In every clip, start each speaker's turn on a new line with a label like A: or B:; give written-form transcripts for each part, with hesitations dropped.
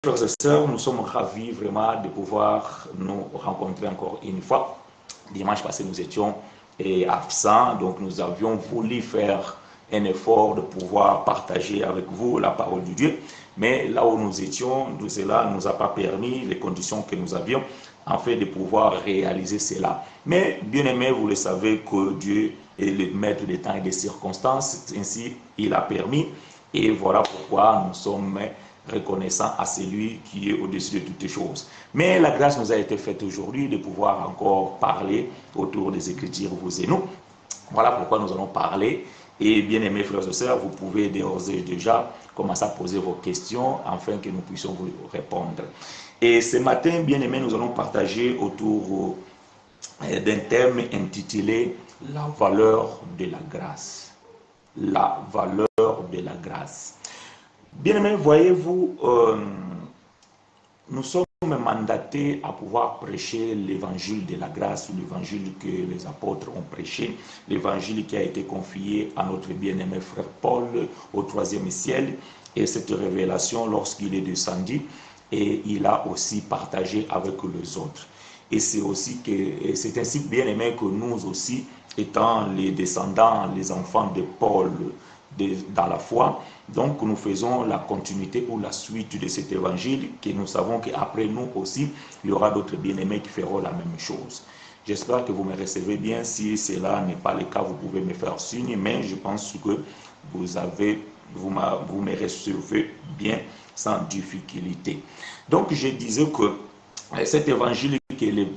A: Frères et sœurs, nous sommes ravis vraiment de pouvoir nous rencontrer encore une fois. Dimanche passé, nous étions absents, donc nous avions voulu faire un effort de pouvoir partager avec vous la parole de Dieu. Mais là où nous étions, cela ne nous a pas permis, les conditions que nous avions, en fait, de pouvoir réaliser cela. Mais, bien aimé, vous le savez que Dieu est le maître des temps et des circonstances. Ainsi, il a permis. Et voilà pourquoi nous sommes reconnaissants à celui qui est au-dessus de toutes les choses. Mais la grâce nous a été faite aujourd'hui de pouvoir encore parler autour des Écritures, vous et nous. Voilà pourquoi nous allons parler. Et bien aimés frères et sœurs, vous pouvez d'ores et déjà commencer à poser vos questions afin que nous puissions vous répondre. Et ce matin, bien aimés, nous allons partager autour d'un thème intitulé « La valeur de la grâce ». La valeur de la grâce. Bien aimés, voyez-vous, nous sommes mandatés à pouvoir prêcher l'évangile de la grâce, l'évangile que les apôtres ont prêché, l'évangile qui a été confié à notre bien-aimé frère Paul au 3e ciel, et cette révélation lorsqu'il est descendu, et il a aussi partagé avec les autres. Et c'est ainsi bien aimé que nous aussi, étant les descendants, les enfants de Paul dans la foi, donc nous faisons la continuité ou la suite de cet évangile, que nous savons qu'après nous aussi, il y aura d'autres bien-aimés qui feront la même chose. J'espère que vous me recevez bien. Si cela n'est pas le cas, vous pouvez me faire signe, mais je pense que vous me recevez bien sans difficulté. Donc je disais que cet évangile que les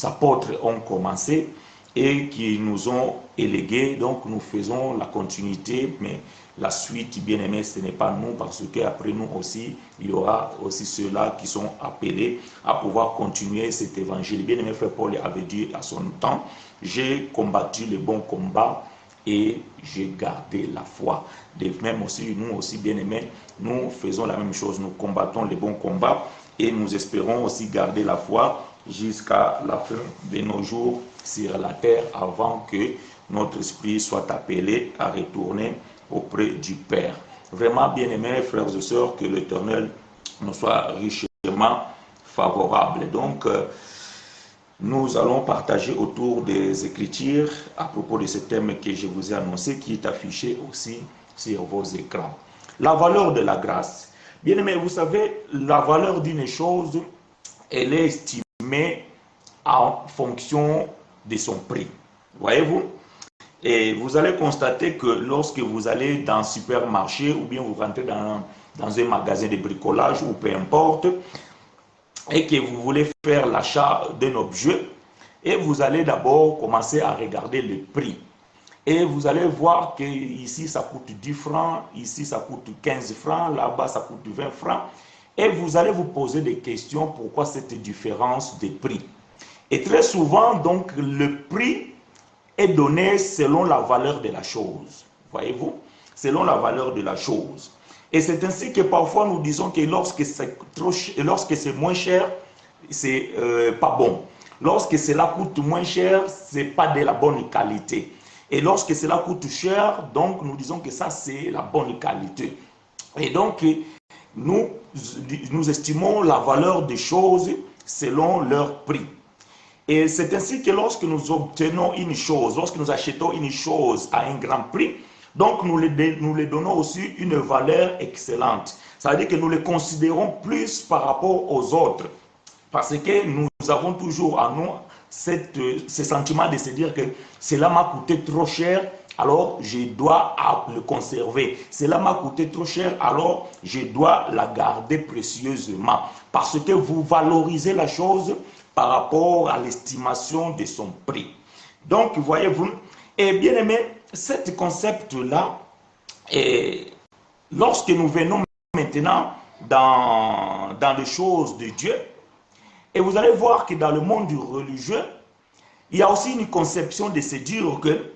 A: apôtres ont commencé et qui nous ont élégué, donc nous faisons la continuité, mais la suite, bien aimé, ce n'est pas nous, parce qu'après nous aussi, il y aura aussi ceux-là qui sont appelés à pouvoir continuer cet évangile. Bien aimé, frère Paul avait dit à son temps, j'ai combattu le bon combat et j'ai gardé la foi. De même aussi, nous aussi, bien aimés, nous faisons la même chose, nous combattons le bon combat et nous espérons aussi garder la foi jusqu'à la fin de nos jours sur la terre avant que notre esprit soit appelé à retourner auprès du Père. Vraiment, bien-aimés frères et sœurs, que l'Éternel nous soit richement favorable. Donc, nous allons partager autour des Écritures à propos de ce thème que je vous ai annoncé, qui est affiché aussi sur vos écrans. La valeur de la grâce. Bien-aimés, vous savez, la valeur d'une chose, elle est estimée en fonction de son prix. Voyez-vous? Et vous allez constater que lorsque vous allez dans un supermarché ou bien vous rentrez dans un magasin de bricolage ou peu importe, et que vous voulez faire l'achat d'un objet, et vous allez d'abord commencer à regarder le prix. Et vous allez voir que ici ça coûte 10 francs, ici ça coûte 15 francs, là-bas ça coûte 20 francs. Et vous allez vous poser des questions, pourquoi cette différence de prix? Et très souvent, donc, le prix est donné selon la valeur de la chose. Voyez-vous? Selon la valeur de la chose. Et c'est ainsi que parfois nous disons que lorsque c'est moins cher, c'est pas bon. Lorsque cela coûte moins cher, c'est pas de la bonne qualité. Et lorsque cela coûte cher, donc nous disons que ça c'est la bonne qualité. Et donc nous estimons la valeur des choses selon leur prix. Et c'est ainsi que lorsque nous obtenons une chose, lorsque nous achetons une chose à un grand prix, donc nous les donnons aussi une valeur excellente. Ça veut dire que nous les considérons plus par rapport aux autres. Parce que nous avons toujours en nous ce sentiment de se dire que cela m'a coûté trop cher, alors je dois le conserver. Cela m'a coûté trop cher, alors je dois la garder précieusement. Parce que vous valorisez la chose par rapport à l'estimation de son prix. Donc, voyez-vous, et bien aimé, ce concept-là, lorsque nous venons maintenant dans les choses de Dieu, et vous allez voir que dans le monde religieux, il y a aussi une conception de se dire que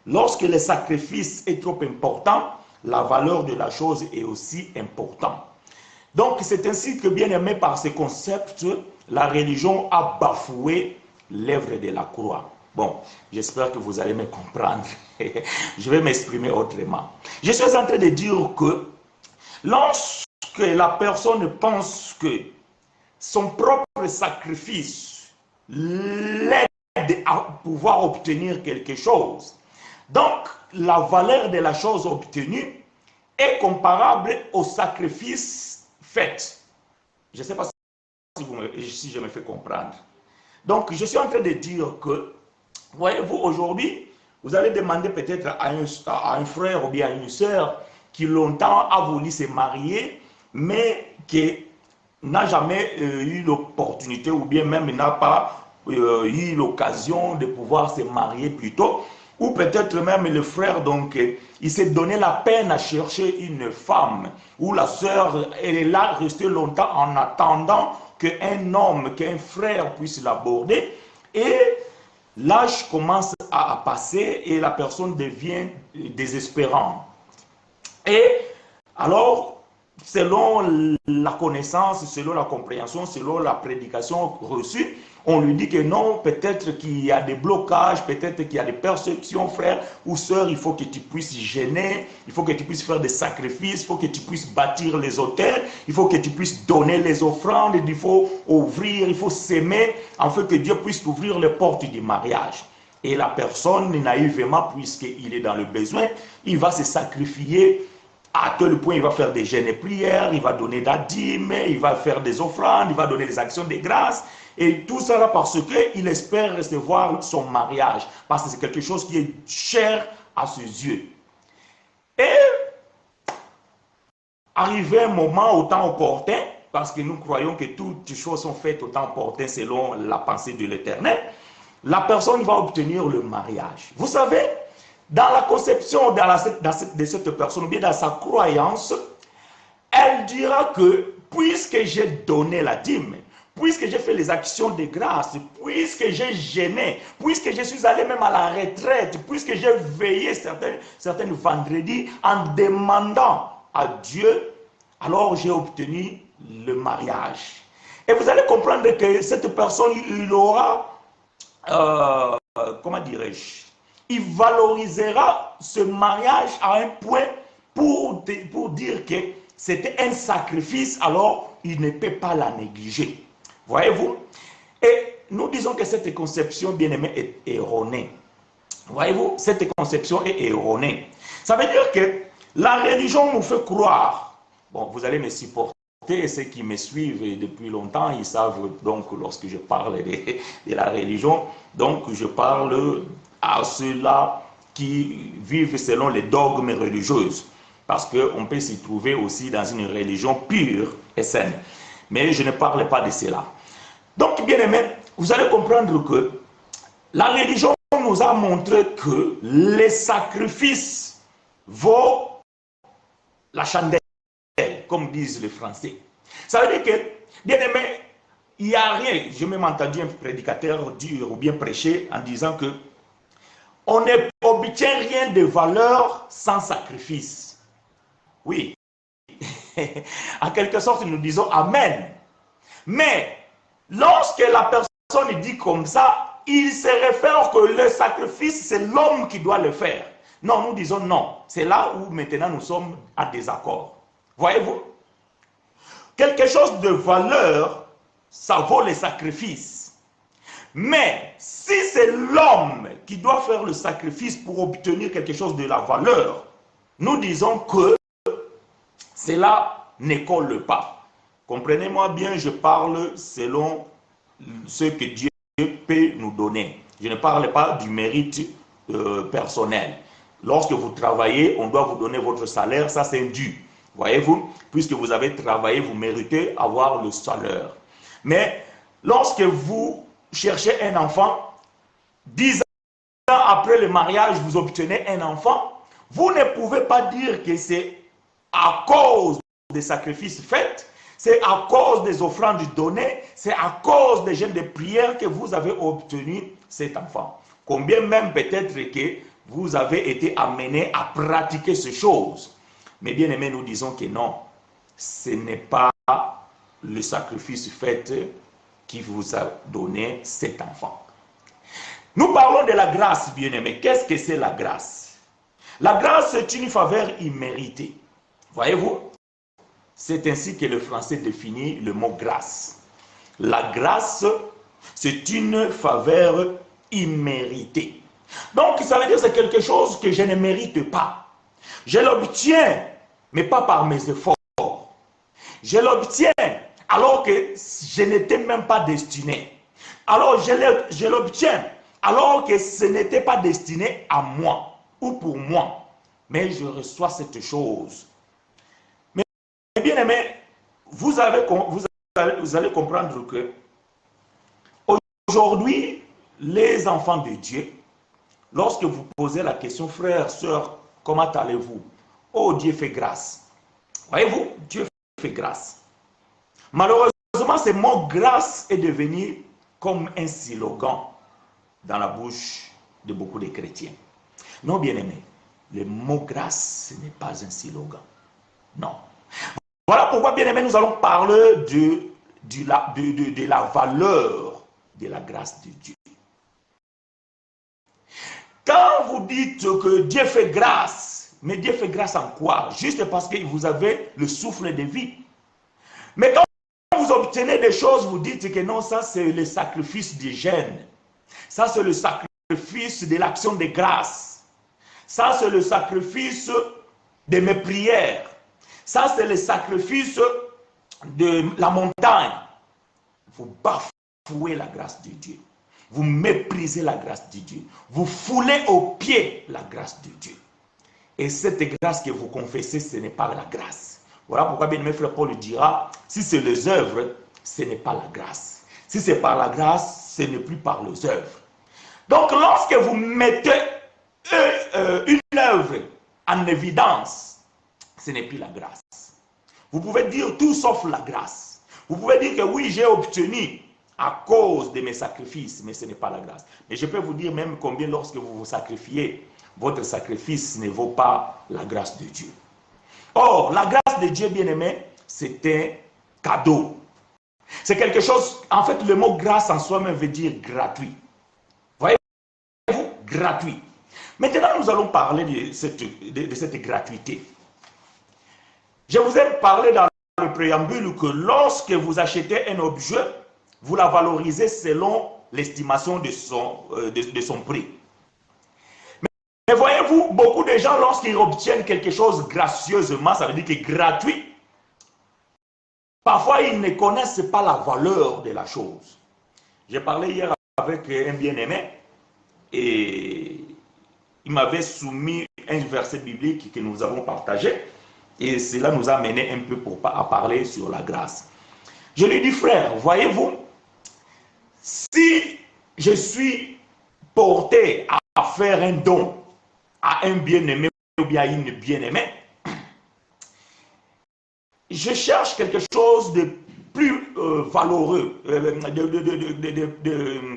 A: lorsque le sacrifice est trop important, la valeur de la chose est aussi importante. Donc, c'est ainsi que, bien aimé, par ce concept, la religion a bafoué l'œuvre de la croix. Bon, j'espère que vous allez me comprendre. Je vais m'exprimer autrement. Je suis en train de dire que lorsque lorsque la personne pense que son propre sacrifice l'aide à pouvoir obtenir quelque chose, donc la valeur de la chose obtenue est comparable au sacrifice fait. Je ne sais pas si je me fais comprendre. Donc, je suis en train de dire que, voyez-vous, aujourd'hui, vous allez demander peut-être à un frère ou bien à une sœur qui longtemps a voulu se marier, mais qui n'a jamais eu l'opportunité ou bien même n'a pas eu l'occasion de pouvoir se marier plus tôt. Ou peut-être même le frère, donc, il s'est donné la peine à chercher une femme, ou la sœur, elle est là restée longtemps en attendant qu'un homme, qu'un frère puisse l'aborder. Et l'âge commence à passer et la personne devient désespérante. Et alors, selon la connaissance, selon la compréhension, selon la prédication reçue, on lui dit que non, peut-être qu'il y a des blocages, peut-être qu'il y a des perceptions, frère ou sœur, il faut que tu puisses gêner, il faut que tu puisses faire des sacrifices, il faut que tu puisses bâtir les autels, il faut que tu puisses donner les offrandes, il faut ouvrir, il faut s'aimer, afin que Dieu puisse ouvrir les portes du mariage. Et la personne, naïvement, puisqu'il est dans le besoin, il va se sacrifier à tel point il va faire des jeûnes et prières, il va donner la dîme, il va faire des offrandes, il va donner des actions de grâce. Et tout cela parce qu'il espère recevoir son mariage. Parce que c'est quelque chose qui est cher à ses yeux. Et arrivé un moment au temps opportun, parce que nous croyons que toutes les choses sont faites au temps opportun selon la pensée de l'Éternel, la personne va obtenir le mariage. Vous savez, dans la conception de cette personne, ou bien dans sa croyance, elle dira que puisque j'ai donné la dîme, puisque j'ai fait les actions de grâce, puisque j'ai gêné, puisque je suis allé même à la retraite, puisque j'ai veillé certains vendredis en demandant à Dieu, alors j'ai obtenu le mariage. Et vous allez comprendre que cette personne, il aura, comment dirais-je, il valorisera ce mariage à un point pour dire que c'était un sacrifice, alors il ne peut pas la négliger. Voyez-vous? Et nous disons que cette conception, bien aimée, est erronée. Voyez-vous? Cette conception est erronée. Ça veut dire que la religion nous fait croire, bon, vous allez me supporter, ceux qui me suivent depuis longtemps, ils savent donc lorsque je parle de la religion, donc je parle à ceux-là qui vivent selon les dogmes religieux, parce qu'on peut s'y trouver aussi dans une religion pure et saine. Mais je ne parle pas de cela. Donc, bien aimé, vous allez comprendre que la religion nous a montré que les sacrifices vaut la chandelle, comme disent les Français. Ça veut dire que, bien aimé, il n'y a rien. J'ai même entendu un prédicateur dire ou bien prêcher en disant que on n'obtient rien de valeur sans sacrifice. Oui. En quelque sorte, nous disons Amen. Mais lorsque la personne dit comme ça, il se réfère que le sacrifice, c'est l'homme qui doit le faire. Non, nous disons non. C'est là où maintenant nous sommes en désaccord. Voyez-vous? Quelque chose de valeur, ça vaut le sacrifice. Mais si c'est l'homme qui doit faire le sacrifice pour obtenir quelque chose de la valeur, nous disons que cela ne colle pas. Comprenez-moi bien, je parle selon ce que Dieu peut nous donner. Je ne parle pas du mérite personnel. Lorsque vous travaillez, on doit vous donner votre salaire, ça c'est dû. Voyez-vous, puisque vous avez travaillé, vous méritez avoir le salaire. Mais lorsque vous cherchez un enfant, 10 ans après le mariage, vous obtenez un enfant, vous ne pouvez pas dire que c'est à cause des sacrifices faits, c'est à cause des offrandes données, c'est à cause des jeûnes de prière que vous avez obtenu cet enfant. Combien même peut-être que vous avez été amené à pratiquer ces choses. Mais bien aimé, nous disons que non, ce n'est pas le sacrifice fait qui vous a donné cet enfant. Nous parlons de la grâce, bien aimé. Qu'est-ce que c'est la grâce? La grâce, c'est une faveur imméritée. Voyez-vous? C'est ainsi que le français définit le mot grâce. La grâce, c'est une faveur imméritée. Donc, ça veut dire que c'est quelque chose que je ne mérite pas. Je l'obtiens, mais pas par mes efforts. Je l'obtiens alors que je n'étais même pas destiné. Alors, je l'obtiens alors que ce n'était pas destiné à moi ou pour moi. Mais je reçois cette chose. Mais bien aimé, vous allez comprendre que aujourd'hui, les enfants de Dieu, lorsque vous posez la question, frère, sœur, comment allez-vous? Oh, Dieu fait grâce. Voyez-vous, Dieu fait grâce. Malheureusement, ce mot grâce est devenu comme un slogan dans la bouche de beaucoup de chrétiens. Non, bien-aimés, le mot grâce, ce n'est pas un slogan. Non. Voilà pourquoi, bien-aimés, nous allons parler de la valeur de la grâce de Dieu. Quand vous dites que Dieu fait grâce, mais Dieu fait grâce en quoi? Juste parce que vous avez le souffle de vie. Mais quand vous obtenez des choses, vous dites que non, ça c'est le sacrifice du jeûne. Ça c'est le sacrifice de l'action de grâce. Ça c'est le sacrifice de mes prières. Ça c'est le sacrifice de la montagne. Vous bafouez la grâce de Dieu. Vous méprisez la grâce de Dieu. Vous foulez aux pieds la grâce de Dieu. Et cette grâce que vous confessez, ce n'est pas la grâce. Voilà pourquoi bien-aimé frère Paul dira, si c'est les œuvres, ce n'est pas la grâce. Si c'est par la grâce, ce n'est plus par les œuvres. Donc lorsque vous mettez une œuvre en évidence, ce n'est plus la grâce. Vous pouvez dire tout sauf la grâce. Vous pouvez dire que oui, j'ai obtenu à cause de mes sacrifices, mais ce n'est pas la grâce. Mais je peux vous dire même combien lorsque vous vous sacrifiez, votre sacrifice ne vaut pas la grâce de Dieu. Or, la grâce de Dieu, bien-aimé, c'est un cadeau. C'est quelque chose, en fait, le mot grâce en soi-même veut dire gratuit. Voyez-vous, gratuit. Maintenant, nous allons parler de cette gratuité. Je vous ai parlé dans le préambule que lorsque vous achetez un objet, vous la valorisez selon l'estimation de son prix. Mais voyez-vous, beaucoup de gens, lorsqu'ils obtiennent quelque chose gracieusement, ça veut dire que gratuit, parfois ils ne connaissent pas la valeur de la chose. J'ai parlé hier avec un bien-aimé et il m'avait soumis un verset biblique que nous avons partagé et cela nous a mené un peu à parler sur la grâce. Je lui dis, frère, voyez-vous, si je suis porté à faire un don à un bien-aimé ou bien à une bien-aimée, je cherche quelque chose de plus valeureux,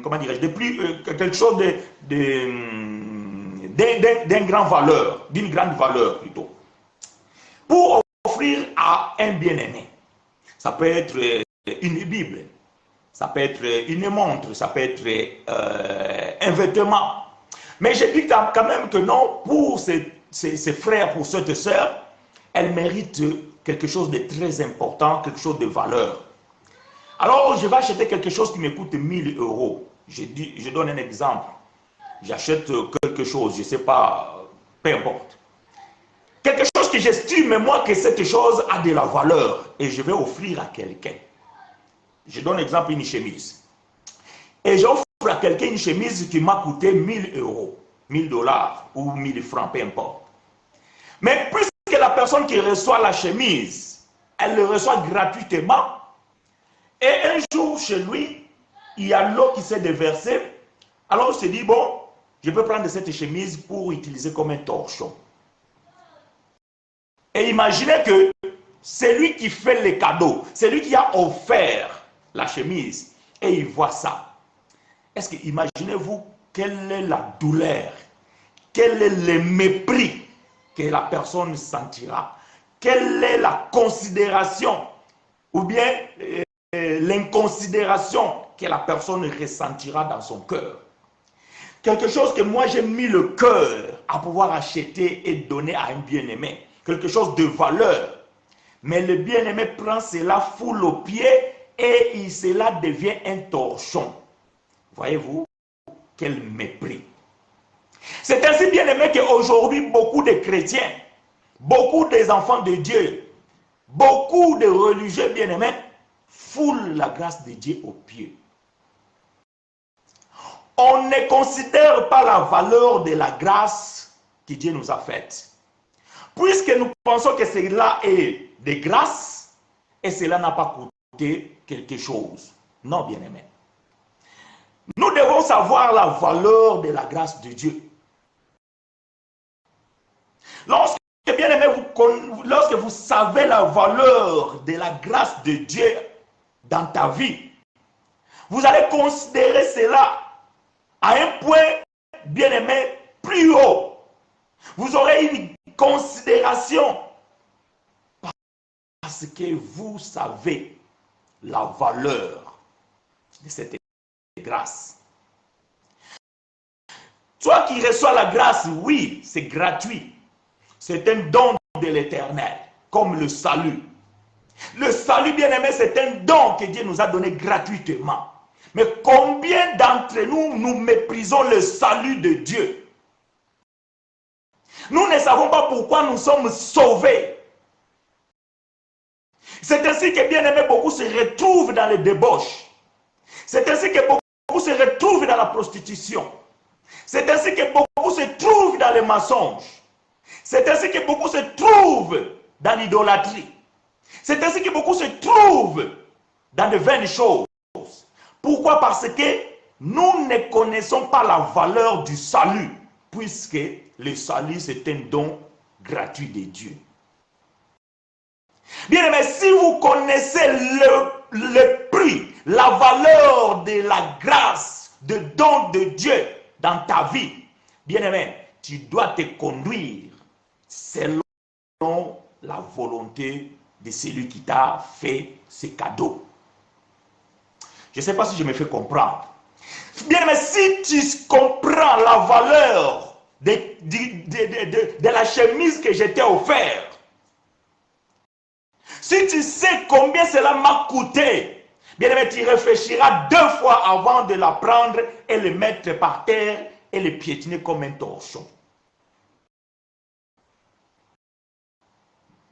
A: comment dirais-je, de plus quelque chose d'une grande valeur plutôt, pour offrir à un bien-aimé. Ça peut être une Bible, ça peut être une montre, ça peut être un vêtement. Mais je dis quand même que non, pour ses frères, pour cette sœur, elle mérite quelque chose de très important, quelque chose de valeur. Alors, je vais acheter quelque chose qui me coûte 1000 euros. Je donne un exemple. J'achète quelque chose, je ne sais pas, peu importe. Quelque chose que j'estime, moi, que cette chose a de la valeur et je vais offrir à quelqu'un. Je donne exemple une chemise. Et j'offre à quelqu'un une chemise qui m'a coûté 1000 euros, 1000 dollars ou 1000 francs, peu importe. Mais puisque la personne qui reçoit la chemise, elle le reçoit gratuitement, et un jour chez lui, il y a l'eau qui s'est déversée, alors on se dit, bon, je peux prendre cette chemise pour utiliser comme un torchon. Et imaginez que c'est lui qui fait le cadeau, c'est lui qui a offert la chemise, et il voit ça. Est-ce que, imaginez-vous, quelle est la douleur, quel est le mépris que la personne sentira, quelle est la considération, ou bien l'inconsidération que la personne ressentira dans son cœur. Quelque chose que moi j'ai mis le cœur à pouvoir acheter et donner à un bien-aimé, quelque chose de valeur. Mais le bien-aimé prend cela, foule aux pieds et cela devient un torchon. Voyez-vous, quel mépris. C'est ainsi, bien-aimé, qu'aujourd'hui, beaucoup de chrétiens, beaucoup des enfants de Dieu, beaucoup de religieux bien-aimés foulent la grâce de Dieu aux pieds. On ne considère pas la valeur de la grâce que Dieu nous a faite. Puisque nous pensons que cela est de grâce et cela n'a pas coûté quelque chose. Non, bien-aimé. Nous devons savoir la valeur de la grâce de Dieu. Lorsque, bien-aimé, lorsque vous savez la valeur de la grâce de Dieu dans ta vie, vous allez considérer cela à un point, bien-aimé, plus haut. Vous aurez une considération parce que vous savez la valeur de cette grâce. Toi qui reçois la grâce, oui, c'est gratuit. C'est un don de l'Éternel, comme le salut. Le salut, bien-aimé, c'est un don que Dieu nous a donné gratuitement. Mais combien d'entre nous, nous méprisons le salut de Dieu? Nous ne savons pas pourquoi nous sommes sauvés. C'est ainsi que, bien-aimé, beaucoup se retrouvent dans les débauches. C'est ainsi que beaucoup se retrouvent dans la prostitution. C'est ainsi que beaucoup se trouvent dans les mensonges. C'est ainsi que beaucoup se trouvent dans l'idolâtrie. C'est ainsi que beaucoup se trouvent dans de vaines choses. Pourquoi? Parce que nous ne connaissons pas la valeur du salut, puisque le salut, c'est un don gratuit de Dieu. Bien aimé, si vous connaissez le prix, la valeur de la grâce, de don de Dieu dans ta vie, bien aimé, tu dois te conduire selon la volonté de celui qui t'a fait ce cadeau. Je ne sais pas si je me fais comprendre. Bien aimé, si tu comprends la valeur de la chemise que je t'ai offerte, si tu sais combien cela m'a coûté, bien aimé, tu réfléchiras 2 fois avant de la prendre et le mettre par terre et le piétiner comme un torchon.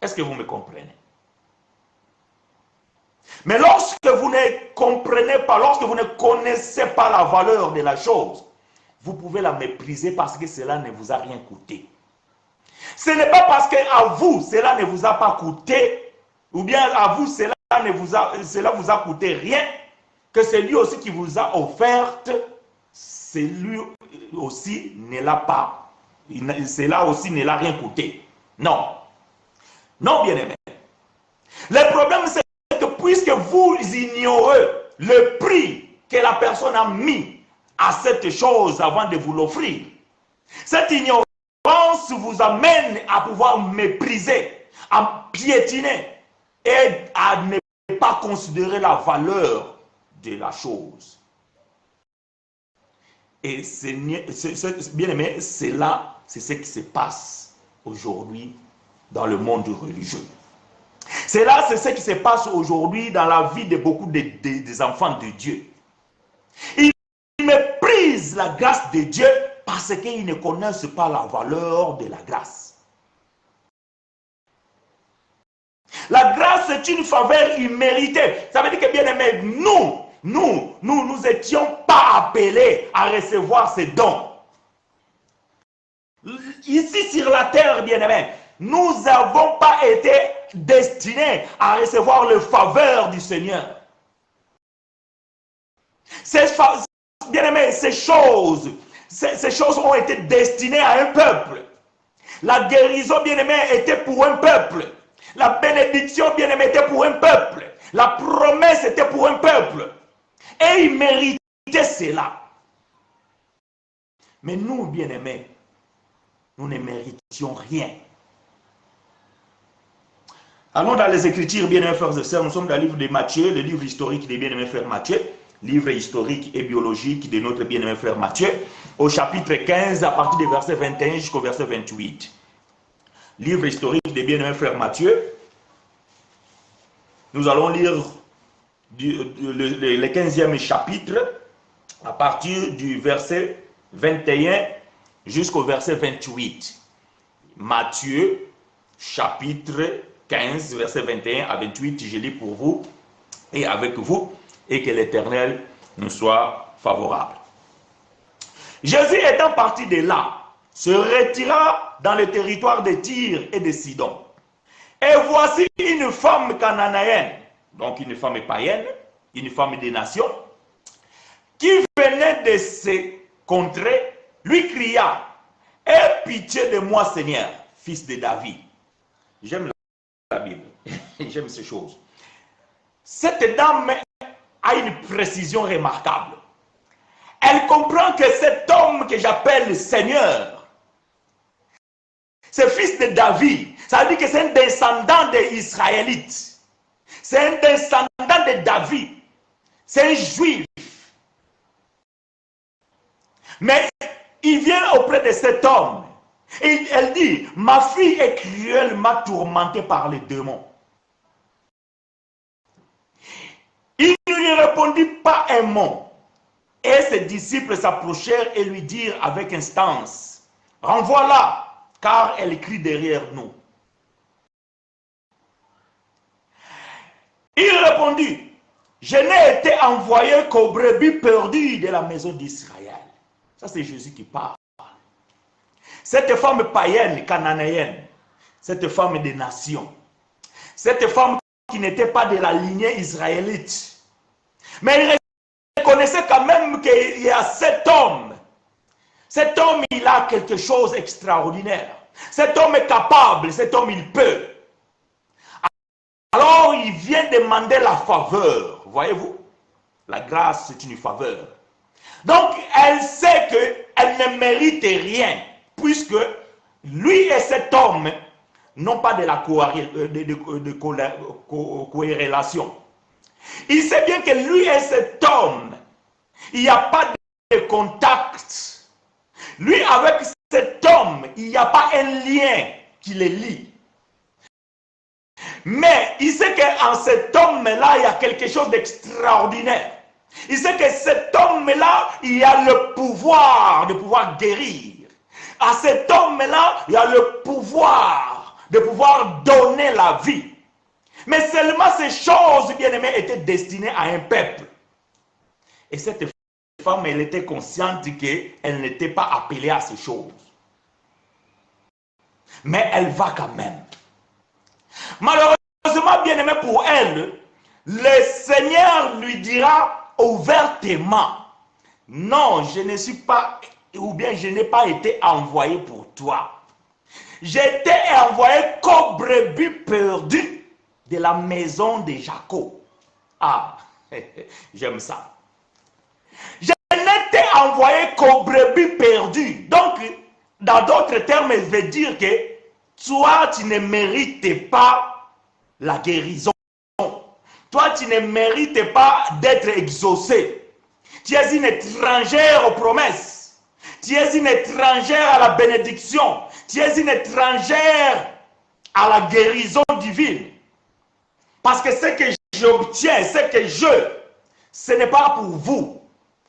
A: Est-ce que vous me comprenez? Mais lorsque vous ne comprenez pas, lorsque vous ne connaissez pas la valeur de la chose, vous pouvez la mépriser parce que cela ne vous a rien coûté. Ce n'est pas parce qu'à vous, cela ne vous a pas coûté, ou bien à vous, cela vous a coûté rien, que celui aussi qui vous a offerte, celui aussi ne l'a pas, cela aussi ne l'a rien coûté. Non. Non, bien-aimé. Le problème, c'est que puisque vous ignorez le prix que la personne a mis à cette chose avant de vous l'offrir, cette ignorance vous amène à pouvoir mépriser, à piétiner et à ne pas considérer la valeur de la chose. Et bien aimé, c'est ce qui se passe aujourd'hui dans le monde religieux. C'est ce qui se passe aujourd'hui dans la vie de beaucoup des enfants de Dieu. Ils méprisent la grâce de Dieu parce qu'ils ne connaissent pas la valeur de la grâce. La grâce est une faveur imméritée. Ça veut dire que, bien aimé, nous n'étions pas appelés à recevoir ces dons. Ici sur la terre, bien aimé, nous n'avons pas été destinés à recevoir le faveur du Seigneur. Bien aimé, ces choses ont été destinées à un peuple. La guérison, bien aimé, était pour un peuple. La bénédiction, bien aimé, était pour un peuple. La promesse était pour un peuple. Et ils méritaient cela. Mais nous, bien aimés, nous ne méritions rien. Allons dans les Écritures, bien-aimés frères et sœurs, nous sommes dans le livre de Matthieu, le livre historique des bien-aimés frères Matthieu, livre historique et biologique de notre bien-aimé frère Matthieu, au chapitre 15, à partir du verset 21 jusqu'au verset 28. Livre historique des bien-aimés frères Matthieu, Nous allons lire le 15e chapitre à partir du verset 21 jusqu'au verset 28. Matthieu, chapitre 15, verset 21 à 28, je lis pour vous et avec vous, et que l'Éternel nous soit favorable. Jésus étant parti de là, se retira dans le territoire de Tyr et de Sidon. Et voici une femme cananéenne, donc une femme païenne, une femme des nations, qui venait de ces contrées, lui cria, « Aie pitié de moi, Seigneur, fils de David. » J'aime la Bible, j'aime ces choses. Cette dame a une précision remarquable. Elle comprend que cet homme que j'appelle Seigneur, c'est fils de David. Ça veut dire que c'est un descendant des Israélites. C'est un descendant de David. C'est un juif. Mais il vient auprès de cet homme. Et elle dit, ma fille est cruellement tourmentée par les démons. Il ne lui répondit pas un mot. Et ses disciples s'approchèrent et lui dirent avec instance, renvoie-la, car elle crie derrière nous. Il répondit, je n'ai été envoyé qu'aux brebis perdues de la maison d'Israël. Ça, c'est Jésus qui parle. Cette femme païenne, cananéenne, cette femme des nations, cette femme qui n'était pas de la lignée israélite, mais il reconnaissait quand même qu'il y a cet homme. Cet homme, il a quelque chose d'extraordinaire. Cet homme est capable, cet homme, il peut. Alors, il vient demander la faveur. Voyez-vous, la grâce, c'est une faveur. Donc, elle sait qu'elle ne mérite rien, puisque lui et cet homme n'ont pas de la corrélation. Il sait bien que lui et cet homme, il n'y a pas de contact. Lui, avec cet homme, il n'y a pas un lien qui les lie. Mais il sait qu'en cet homme-là, il y a quelque chose d'extraordinaire. Il sait que cet homme-là, il y a le pouvoir de pouvoir guérir. À cet homme-là, il y a le pouvoir de pouvoir donner la vie. Mais seulement ces choses, bien-aimées, étaient destinées à un peuple. Et cette femme, elle était consciente qu'elle n'était pas appelée à ces choses. Mais elle va quand même. Malheureusement, bien-aimé, pour elle, le Seigneur lui dira ouvertement, non, je ne suis pas, ou bien je n'ai pas été envoyé pour toi. J'ai été envoyé comme brebis perdu de la maison de Jacob. Ah, j'aime ça. Je n'étais envoyé qu'aux brebis perdues. Donc, dans d'autres termes, il veut dire que toi, tu ne mérites pas la guérison. Toi, tu ne mérites pas d'être exaucé. Tu es une étrangère aux promesses. Tu es une étrangère à la bénédiction. Tu es une étrangère à la guérison divine. Parce que ce que j'obtiens, ce n'est pas pour vous.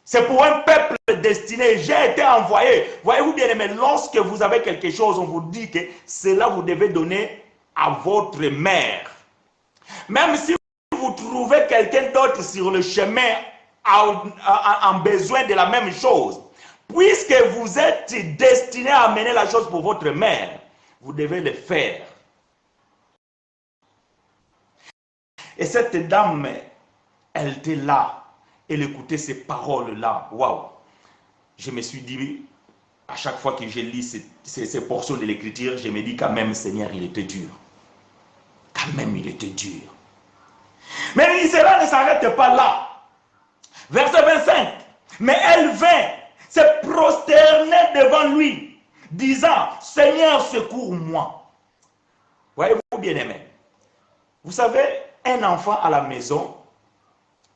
A: C'est pour un peuple destiné. J'ai été envoyé. Voyez-vous bien aimé, lorsque vous avez quelque chose, on vous dit que cela vous devez donner à votre mère. Même si vous trouvez quelqu'un d'autre sur le chemin en besoin de la même chose, puisque vous êtes destiné à amener la chose pour votre mère, vous devez le faire. Et cette dame, elle était là. Elle écoutait ces paroles-là. Waouh! Je me suis dit, à chaque fois que je lis ces portions de l'écriture, je me dis quand même, Seigneur, il était dur. Quand même, il était dur. Mais cela ne s'arrête pas là. Verset 25. Mais elle vint se prosterner devant lui, disant, Seigneur, secours-moi. Voyez-vous, bien-aimé. Vous savez, un enfant à la maison,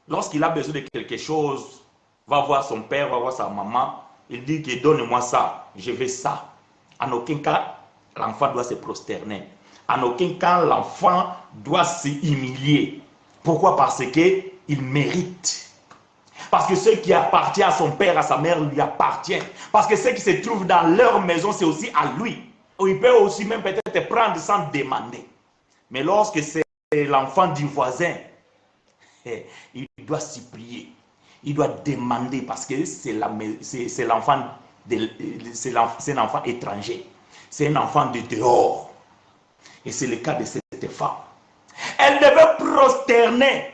A: lorsqu'il a besoin de quelque chose, va voir son père, va voir sa maman, il dit que donne-moi ça, je veux ça. En aucun cas, l'enfant doit se prosterner. En aucun cas, l'enfant doit se humilier. Pourquoi? Parce qu'il mérite. Parce que ce qui appartient à son père, à sa mère, lui appartient. Parce que ce qui se trouve dans leur maison, c'est aussi à lui. Ou il peut aussi même peut-être prendre sans demander. Mais lorsque c'est l'enfant du voisin, il doit supplier. Il doit demander parce que c'est l'enfant c'est un enfant étranger. C'est un enfant de dehors. Et c'est le cas de cette femme. Elle devait prosterner.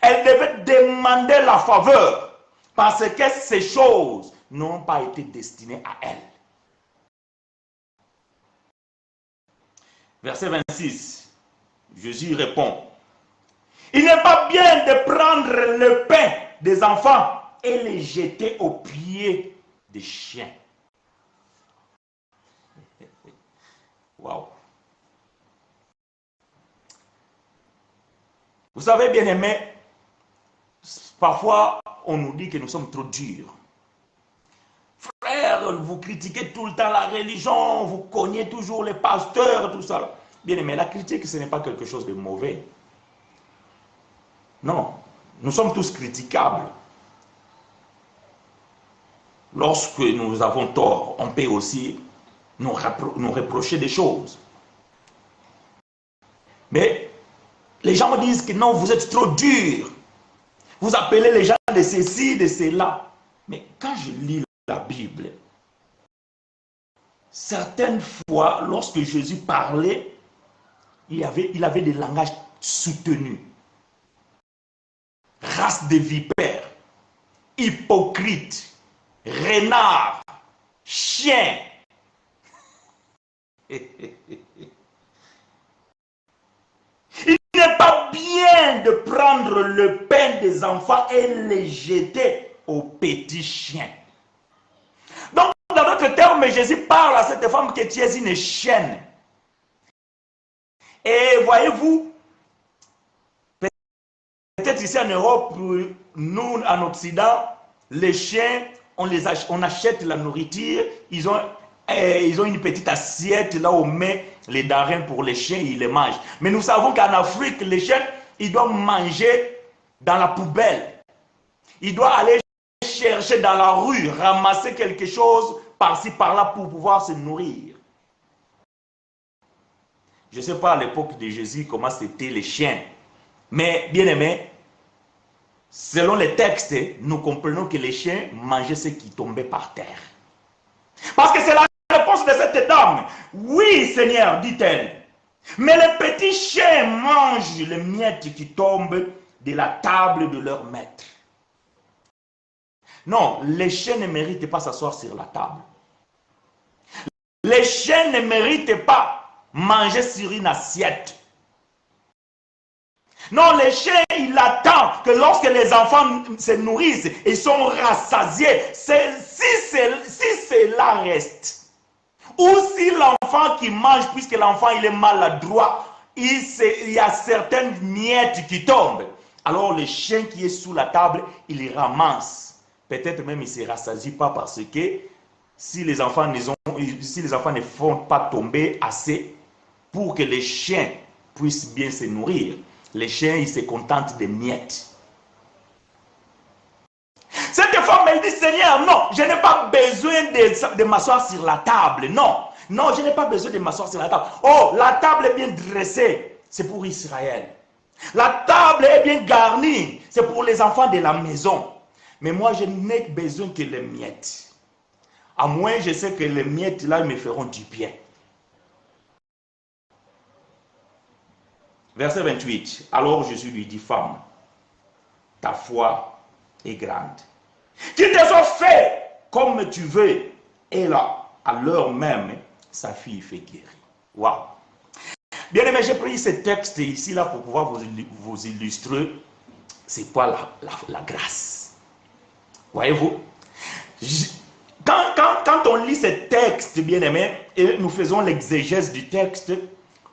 A: Elle devait demander la faveur. Parce que ces choses n'ont pas été destinées à elle. Verset 26. Jésus répond. Il n'est pas bien de prendre le pain des enfants et les jeter aux pieds des chiens. Waouh. Vous savez, bien aimé, parfois on nous dit que nous sommes trop durs. Frère, vous critiquez tout le temps la religion, vous cognez toujours les pasteurs, tout ça. Bien aimé, la critique, ce n'est pas quelque chose de mauvais. Non, nous sommes tous critiquables. Lorsque nous avons tort, on peut aussi nous reprocher des choses. Mais les gens me disent que non, vous êtes trop dur. Vous appelez les gens de ceci, de cela. Mais quand je lis la Bible, certaines fois, lorsque Jésus parlait, il avait des langages soutenus. Race de vipères, hypocrite, renard, chien. Il n'est pas bien de prendre le pain des enfants et les jeter aux petits chiens. Donc, dans d'autres termes, Jésus parle à cette femme que tu es une chienne. Et voyez-vous, peut-être ici en Europe, nous en Occident, les chiens, on achète la nourriture, ils ont une petite assiette là où on met les darins pour les chiens, ils les mangent. Mais nous savons qu'en Afrique, les chiens, ils doivent manger dans la poubelle. Ils doivent aller chercher dans la rue, ramasser quelque chose par-ci, par-là pour pouvoir se nourrir. Je ne sais pas à l'époque de Jésus comment c'était les chiens. Mais bien aimé, selon les textes, nous comprenons que les chiens mangeaient ce qui tombait par terre. Parce que c'est la réponse de cette dame. Oui, Seigneur, dit-elle. Mais les petits chiens mangent les miettes qui tombent de la table de leur maître. Non, les chiens ne méritent pas s'asseoir sur la table. Les chiens ne méritent pas manger sur une assiette. Non, les chiens, il attend que lorsque les enfants se nourrissent, ils sont rassasiés. Si cela reste, ou si l'enfant qui mange, puisque l'enfant il est maladroit, il y a certaines miettes qui tombent. Alors le chien qui est sous la table, il les ramasse. Peut-être même il ne se rassasie pas parce que si les enfants ne font pas tomber assez pour que les chiens puissent bien se nourrir, les chiens, ils se contentent des miettes. Cette femme, elle dit, Seigneur, non, je n'ai pas besoin de m'asseoir sur la table. Non, non, je n'ai pas besoin de m'asseoir sur la table. Oh, la table est bien dressée. C'est pour Israël. La table est bien garnie. C'est pour les enfants de la maison. Mais moi, je n'ai besoin que les miettes. À moins, je sais que les miettes, là, me feront du bien. Verset 28. Alors Jésus lui dit, femme, ta foi est grande. Qu'il te soit fait comme tu veux. Et là, à l'heure même, sa fille fait guérir. Waouh! Bien aimé, j'ai pris ce texte ici là pour pouvoir vous illustrer c'est quoi la grâce. Voyez-vous? Quand on lit ce texte, bien aimé, et nous faisons l'exégèse du texte,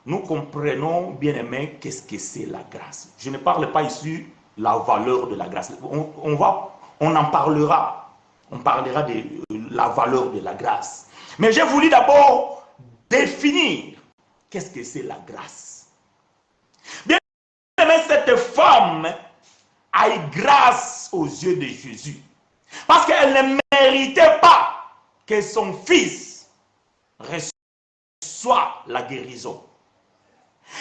A: nous comprenons, bien aimé, qu'est-ce que c'est la grâce. Je ne parle pas ici de la valeur de la grâce. On en parlera. On parlera de la valeur de la grâce. Mais j'ai voulu d'abord définir qu'est-ce que c'est la grâce. Bien cette femme a eu grâce aux yeux de Jésus. Parce qu'elle ne méritait pas que son fils reçoive la guérison.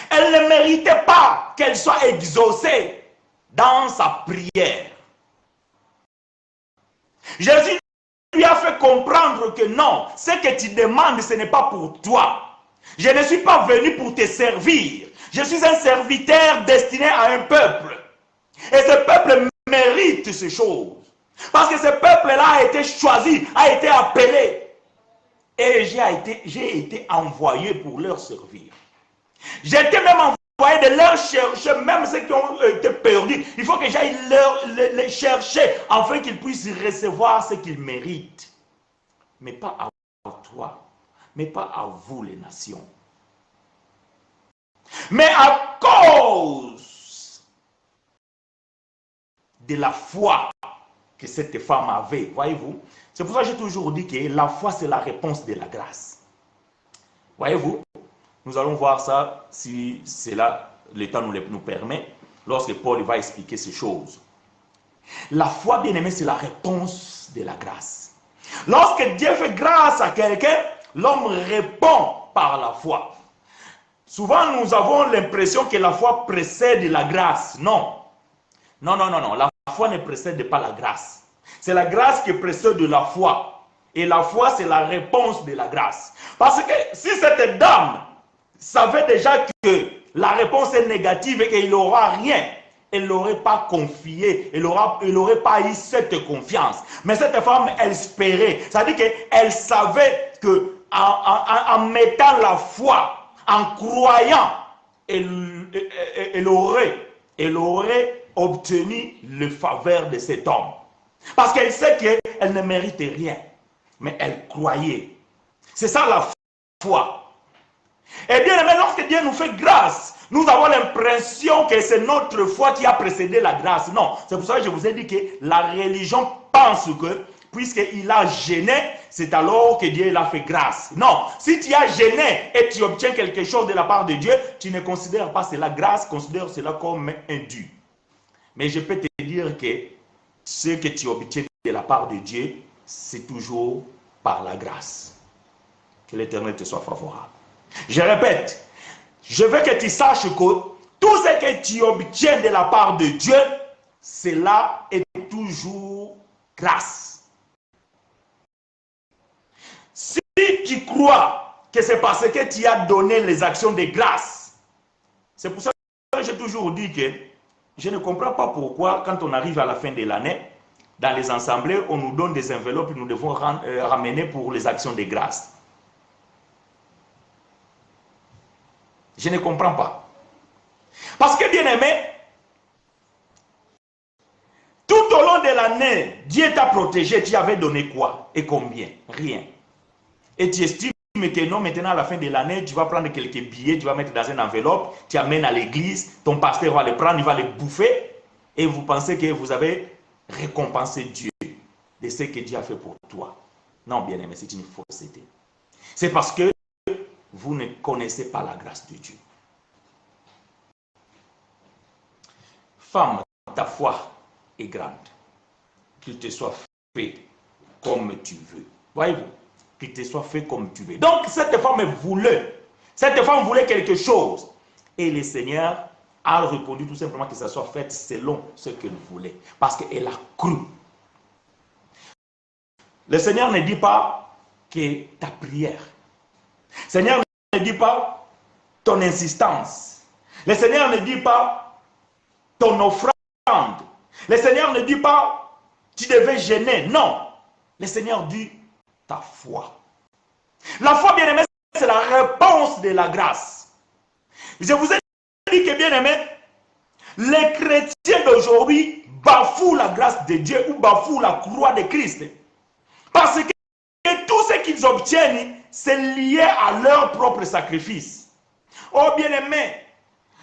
A: Elle ne méritait pas qu'elle soit exaucée dans sa prière. Jésus lui a fait comprendre que non, ce que tu demandes, ce n'est pas pour toi. Je ne suis pas venu pour te servir. Je suis un serviteur destiné à un peuple. Et ce peuple mérite ces choses. Parce que ce peuple-là a été choisi, a été appelé. Et j'ai été envoyé pour leur servir. J'étais même envoyé de leur chercher, même ceux qui ont été perdus. Il faut que j'aille les chercher, afin qu'ils puissent recevoir ce qu'ils méritent. Mais pas à toi, mais pas à vous les nations. Mais à cause de la foi que cette femme avait, voyez-vous, c'est pour ça que j'ai toujours dit que la foi c'est la réponse de la grâce. Voyez-vous, nous allons voir ça si cela, le temps nous permet, lorsque Paul va expliquer ces choses. La foi, bien aimé, c'est la réponse de la grâce. Lorsque Dieu fait grâce à quelqu'un, l'homme répond par la foi. Souvent, nous avons l'impression que la foi précède la grâce. Non. Non, non, non, non. La foi ne précède pas la grâce. C'est la grâce qui précède la foi. Et la foi, c'est la réponse de la grâce. Parce que si cette dame savait déjà que la réponse est négative et qu'il n'aura rien, elle ne l'aurait pas confié, elle n'aurait pas eu cette confiance. Mais cette femme, elle espérait. C'est-à-dire qu'elle savait qu'en mettant la foi, en croyant, elle aurait obtenu le faveur de cet homme. Parce qu'elle sait qu'elle ne mérite rien. Mais elle croyait. C'est ça la foi. Et bien, lorsque Dieu nous fait grâce, nous avons l'impression que c'est notre foi qui a précédé la grâce. Non, c'est pour ça que je vous ai dit que la religion pense que, puisqu'il a gêné, c'est alors que Dieu l'a fait grâce. Non, si tu as gêné et tu obtiens quelque chose de la part de Dieu, tu ne considères pas cela grâce, considère cela comme un dû. Mais je peux te dire que ce que tu obtiens de la part de Dieu, c'est toujours par la grâce. Que l'Éternel te soit favorable. Je répète, je veux que tu saches que tout ce que tu obtiens de la part de Dieu, cela est toujours grâce. Si tu crois que c'est parce que tu as donné les actions de grâce, c'est pour ça que j'ai toujours dit que je ne comprends pas pourquoi, quand on arrive à la fin de l'année, dans les assemblées, on nous donne des enveloppes que nous devons ramener pour les actions de grâce. Je ne comprends pas. Parce que, bien aimé, tout au long de l'année, Dieu t'a protégé. Tu avais donné quoi? Et combien? Rien. Et tu estimes que non, maintenant à la fin de l'année, tu vas prendre quelques billets, tu vas mettre dans une enveloppe, tu amènes à l'église, ton pasteur va les prendre, il va les bouffer, et vous pensez que vous avez récompensé Dieu de ce que Dieu a fait pour toi. Non, bien aimé, c'est une fausseté. C'est parce que vous ne connaissez pas la grâce de Dieu. Femme, ta foi est grande. Qu'il te soit fait comme tu veux. Voyez-vous? Qu'il te soit fait comme tu veux. Donc, cette femme voulait quelque chose. Et le Seigneur a répondu tout simplement que ça soit fait selon ce qu'elle voulait. Parce qu'elle a cru. Le Seigneur ne dit pas que ta prière. Le Seigneur ne dit pas ton insistance. Le Seigneur ne dit pas ton offrande. Le Seigneur ne dit pas tu devais gêner. Non. Le Seigneur dit ta foi. La foi, bien aimé, c'est la réponse de la grâce. Je vous ai dit que, bien aimé, les chrétiens d'aujourd'hui bafouent la grâce de Dieu ou bafouent la croix de Christ. Parce que tout ce qu'ils obtiennent, c'est lié à leur propre sacrifice. Oh, bien aimé,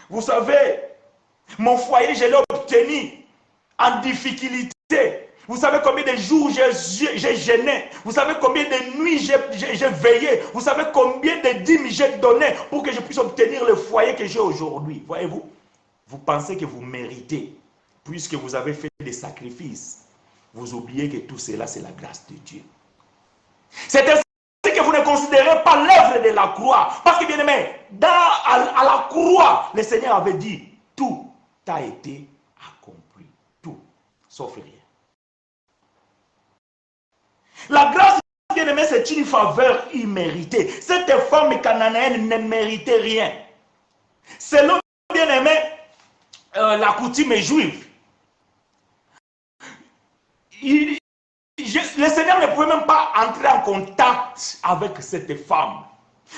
A: vous savez, mon foyer, je l'ai obtenu en difficulté. Vous savez combien de jours j'ai gêné. Vous savez combien de nuits j'ai veillé. Vous savez combien de dîmes j'ai donné pour que je puisse obtenir le foyer que j'ai aujourd'hui. Voyez-vous? vous pensez que vous méritez, puisque vous avez fait des sacrifices, vous oubliez que tout cela, c'est la grâce de Dieu. C'est ainsi que vous ne considérez pas l'œuvre de la croix. Parce que, bien aimé, à la croix, le Seigneur avait dit, tout a été accompli. Tout, sauf rien. La grâce, bien aimé, c'est une faveur imméritée. Cette femme cananéenne ne méritait rien. Selon, bien aimé, la coutume juive, le Seigneur ne pouvait même pas entrer en contact avec cette femme.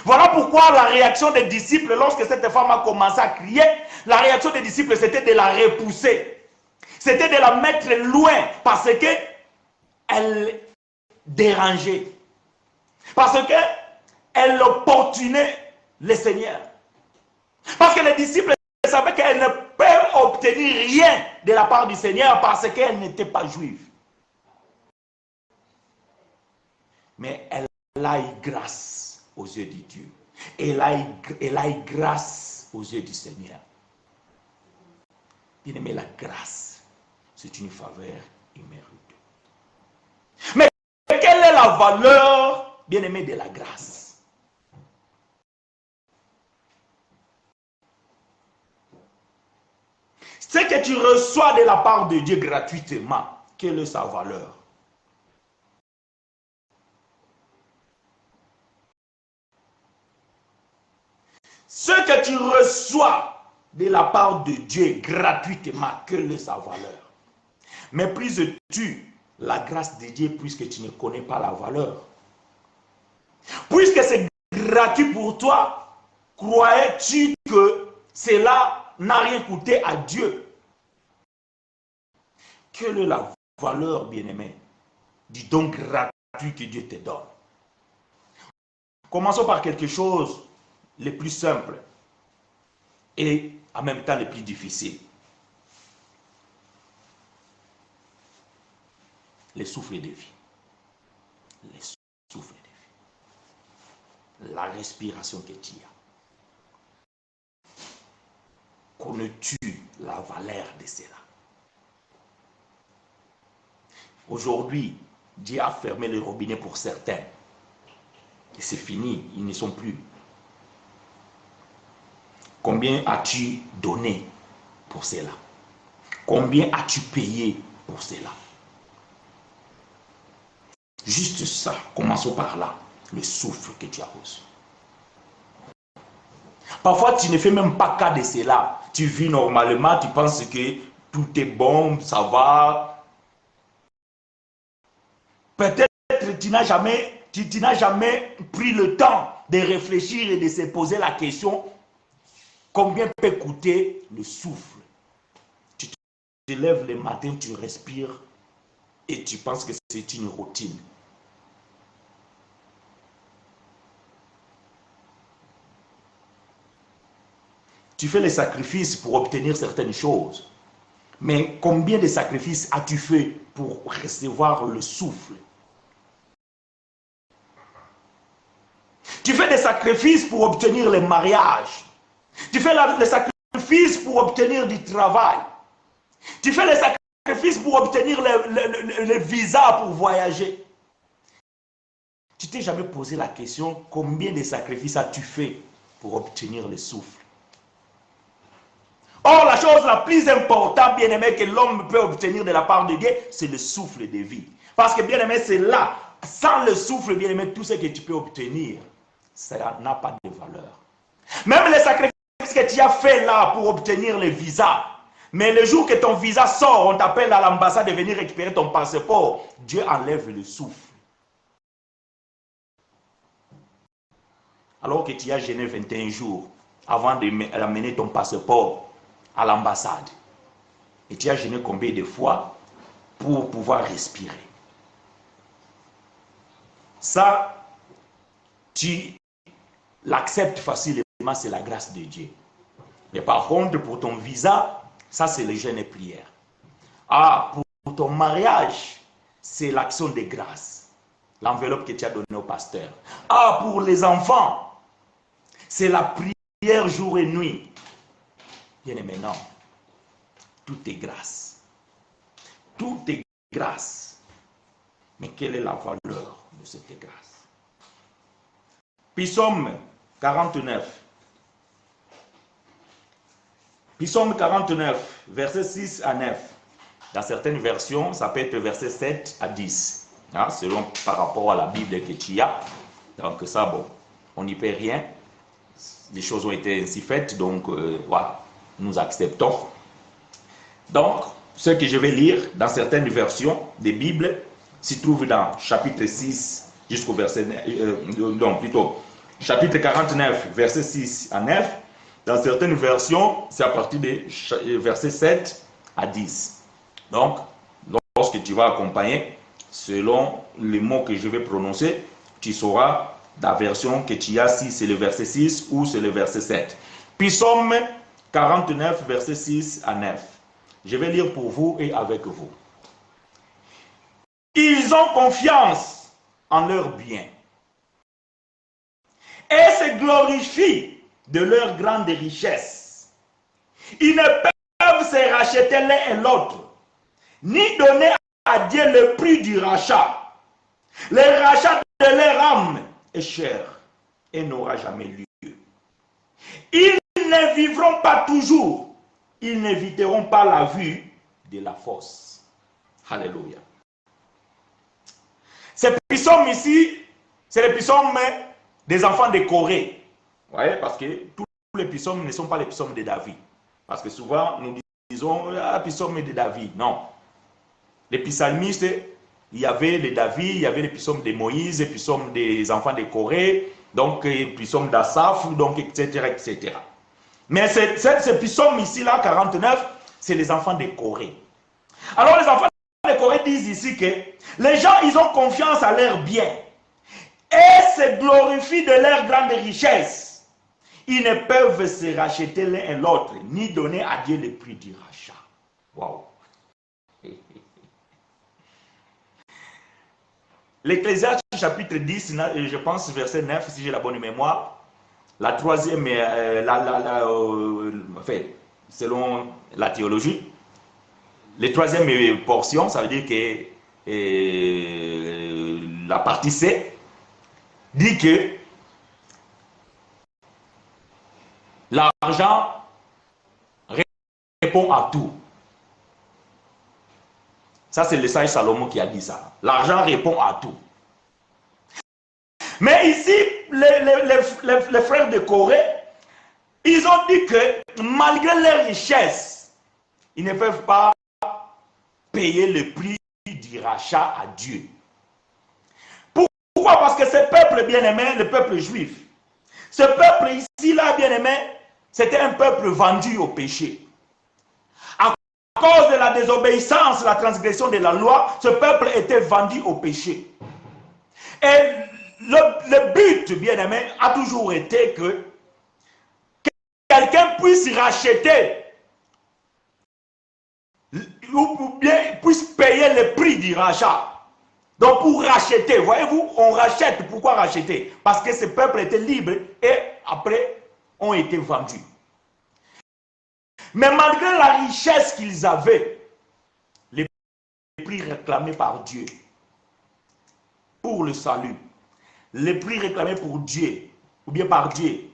A: Voilà pourquoi la réaction des disciples, lorsque cette femme a commencé à crier, la réaction des disciples, c'était de la repousser. C'était de la mettre loin parce qu'elle dérangeait. Parce qu'elle opportunait le Seigneur. Parce que les disciples savaient qu'elle ne peut obtenir rien de la part du Seigneur parce qu'elle n'était pas juive. Mais elle a eu grâce aux yeux de Dieu. Elle a eu grâce aux yeux du Seigneur. Bien aimé, la grâce, c'est une faveur imméritée. Mais quelle est la valeur, bien aimé, de la grâce? Ce que tu reçois de la part de Dieu gratuitement, quelle est sa valeur? Ce que tu reçois de la part de Dieu gratuitement, quelle est sa valeur? Méprises-tu la grâce de Dieu puisque tu ne connais pas la valeur? Puisque c'est gratuit pour toi, croyais-tu que cela n'a rien coûté à Dieu? Quelle est la valeur, bien-aimé, du don gratuit que Dieu te donne? Commençons par quelque chose le plus simple et en même temps le plus difficile. Le souffle de vie. Le souffle de vie. La respiration que tu as. Connais-tu la valeur de cela? Aujourd'hui, Dieu a fermé le robinet pour certains. Et c'est fini, ils ne sont plus. Combien as-tu donné pour cela? Combien as-tu payé pour cela? Juste ça, commençons par là, le souffle que tu as reçu. Parfois, tu ne fais même pas cas de cela. Tu vis normalement, tu penses que tout est bon, ça va. Peut-être tu n'as jamais pris le temps de réfléchir et de se poser la question, combien peut coûter le souffle? Tu te lèves le matin, tu respires et tu penses que c'est une routine. Tu fais les sacrifices pour obtenir certaines choses. Mais combien de sacrifices as-tu fait pour recevoir le souffle? Tu fais des sacrifices pour obtenir le mariage. Tu fais les sacrifices pour obtenir du travail. Tu fais les sacrifices pour obtenir le visa pour voyager. Tu t'es jamais posé la question, combien de sacrifices as-tu fait pour obtenir le souffle? Or, la chose la plus importante, bien aimé, que l'homme peut obtenir de la part de Dieu, c'est le souffle de vie. Parce que, bien aimé, c'est là. Sans le souffle, bien aimé, tout ce que tu peux obtenir, ça n'a pas de valeur. Même les sacrifices que tu as fait là pour obtenir le visa, mais le jour que ton visa sort, on t'appelle à l'ambassade de venir récupérer ton passeport, Dieu enlève le souffle. Alors que tu as jeûné 21 jours avant d'amener ton passeport à l'ambassade. Et tu as jeûné combien de fois pour pouvoir respirer? Ça, tu l'acceptes facilement, c'est la grâce de Dieu. Mais par contre, pour ton visa, ça c'est le jeûne et prière. Ah, pour ton mariage, c'est l'action de grâce. L'enveloppe que tu as donnée au pasteur. Ah, pour les enfants, c'est la prière jour et nuit. Bien aimé, non. Tout est grâce. Tout est grâce. Mais quelle est la valeur de cette grâce? Psaume 49. Psaume 49, versets 6 à 9. Dans certaines versions, ça peut être versets 7 à 10. Hein, selon par rapport à la Bible que tu as. Donc ça, bon, on n'y peut rien. Les choses ont été ainsi faites, donc voilà, nous acceptons. Donc, ce que je vais lire dans certaines versions des Bibles s'y trouve dans chapitre 6 jusqu'au verset 9, donc plutôt chapitre 49, verset 6 à 9. Dans certaines versions, c'est à partir des versets 7 à 10. Donc, lorsque tu vas accompagner, selon les mots que je vais prononcer, tu sauras la version que tu as, si c'est le verset 6 ou c'est le verset 7. Psaume 49, verset 6 à 9. Je vais lire pour vous et avec vous. Ils ont confiance en leur bien et se glorifient de leur grande richesse. Ils ne peuvent se racheter l'un et l'autre, ni donner à Dieu le prix du rachat. Le rachat de leur âme est cher et n'aura jamais lieu. Ils ne vivront pas toujours. Ils n'éviteront pas la vue de la fosse. Alléluia. Ce psaume ici, c'est le psaume des enfants de Corée. Vous voyez, parce que tous les psaumes ne sont pas les psaumes de David. Parce que souvent, nous disons, ah, psaume de David. Non. Les psalmistes, il y avait les David, il y avait les psaumes de Moïse, les psaumes des enfants de Corée, donc les psaumes d'Asaph, donc etc., etc. Mais ce psaume ici, là, 49, c'est les enfants de Corée. Alors les enfants de Corée disent ici que les gens, ils ont confiance à leur bien et se glorifient de leur grande richesse. Ils ne peuvent se racheter l'un et l'autre, ni donner à Dieu le prix du rachat. Waouh! L'Ecclésiaste chapitre 10, je pense verset 9, si j'ai la bonne mémoire, la troisième, enfin, selon la théologie, la troisième portion, ça veut dire que la partie C dit que l'argent répond à tout. Ça, c'est le sage Salomon qui a dit ça. L'argent répond à tout. Mais ici, les frères de Corée, ils ont dit que malgré leur richesse, ils ne peuvent pas payer le prix du rachat à Dieu. Pourquoi? Parce que ce peuple bien-aimé, le peuple juif, ce peuple ici-là, bien-aimé, c'était un peuple vendu au péché. À cause de la désobéissance, la transgression de la loi, ce peuple était vendu au péché. Et le but, bien-aimé, a toujours été que quelqu'un puisse racheter ou bien puisse payer le prix du rachat. Donc pour racheter, voyez-vous, on rachète. Pourquoi racheter? Parce que ce peuple était libre et après ont été vendus. Mais malgré la richesse qu'ils avaient, les prix réclamés par Dieu pour le salut, les prix réclamés pour Dieu, ou bien par Dieu,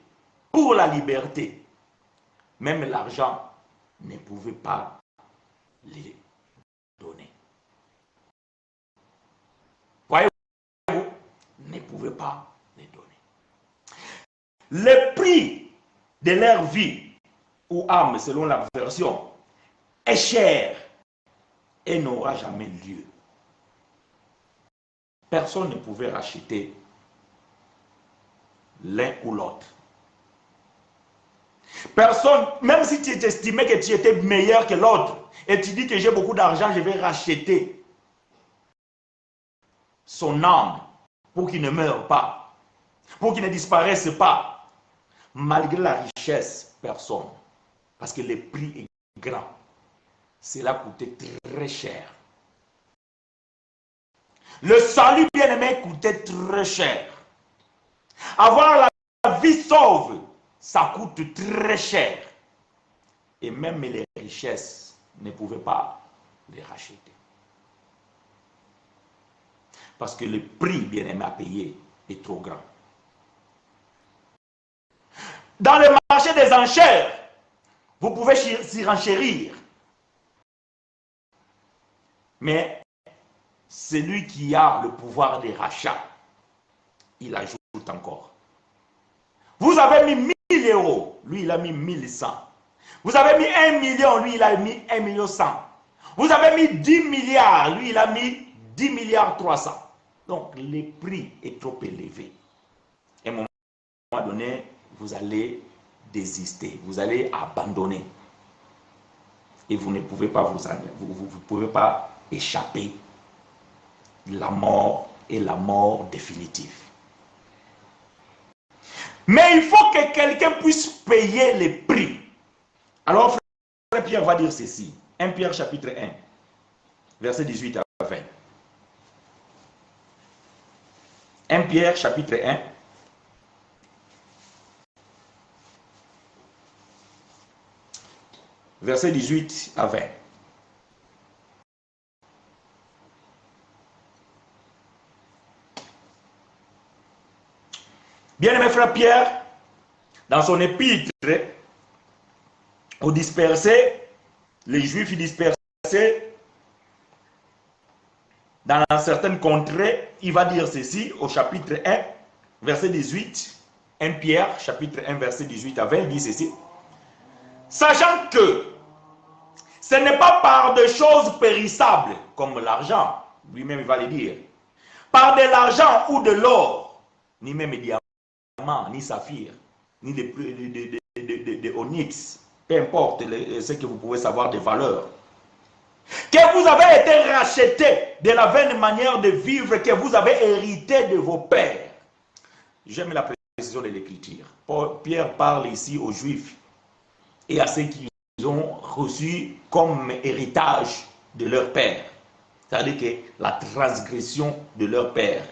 A: pour la liberté, même l'argent ne pouvait pas les donner. Voyez-vous, ne pouvait pas les donner. Le prix de leur vie ou âme, selon la version, est cher et n'aura jamais lieu. Personne ne pouvait racheter l'un ou l'autre. Personne, même si tu estimais que tu étais meilleur que l'autre et tu dis que j'ai beaucoup d'argent, je vais racheter son âme pour qu'il ne meure pas, pour qu'il ne disparaisse pas. Malgré la richesse, personne. Parce que le prix est grand. Cela coûtait très cher. Le salut bien-aimé coûtait très cher. Avoir la vie sauve, ça coûte très cher. Et même les richesses ne pouvait pas les racheter. Parce que le prix, bien-aimé, à payer est trop grand. Dans le marché des enchères, vous pouvez s'y renchérir. Mais celui qui a le pouvoir de rachat, il ajoute encore. Vous avez mis 1000 euros, lui il a mis 1100. Vous avez mis 1 million, lui il a mis 1 million 100. Vous avez mis 10 milliards, lui il a mis 10 milliards 300. Donc le prix est trop élevé. À un moment donné, vous allez désister, vous allez abandonner. Et vous ne pouvez pas vous pouvez pas échapper la mort et la mort définitive. Mais il faut que quelqu'un puisse payer le prix. Alors, frère Pierre va dire ceci. 1 Pierre chapitre 1, verset 18 à 20. 1 Pierre chapitre 1, verset 18 à 20. Bien-aimé frère Pierre, dans son épître aux dispersés, les Juifs dispersés dans certaines contrées, il va dire ceci au chapitre 1, verset 18. 1 Pierre, chapitre 1, verset 18 à 20, il dit ceci. Sachant que ce n'est pas par des choses périssables, comme l'argent, lui-même il va le dire, par de l'argent ou de l'or, ni même des diamants, ni saphir, ni de onyx, peu importe ce que vous pouvez savoir des valeurs, que vous avez été racheté de la vaine manière de vivre que vous avez hérité de vos pères. J'aime la précision de l'écriture. Pierre parle ici aux Juifs et à ceux qui ont reçu comme héritage de leur père. C'est-à-dire que la transgression de leur père.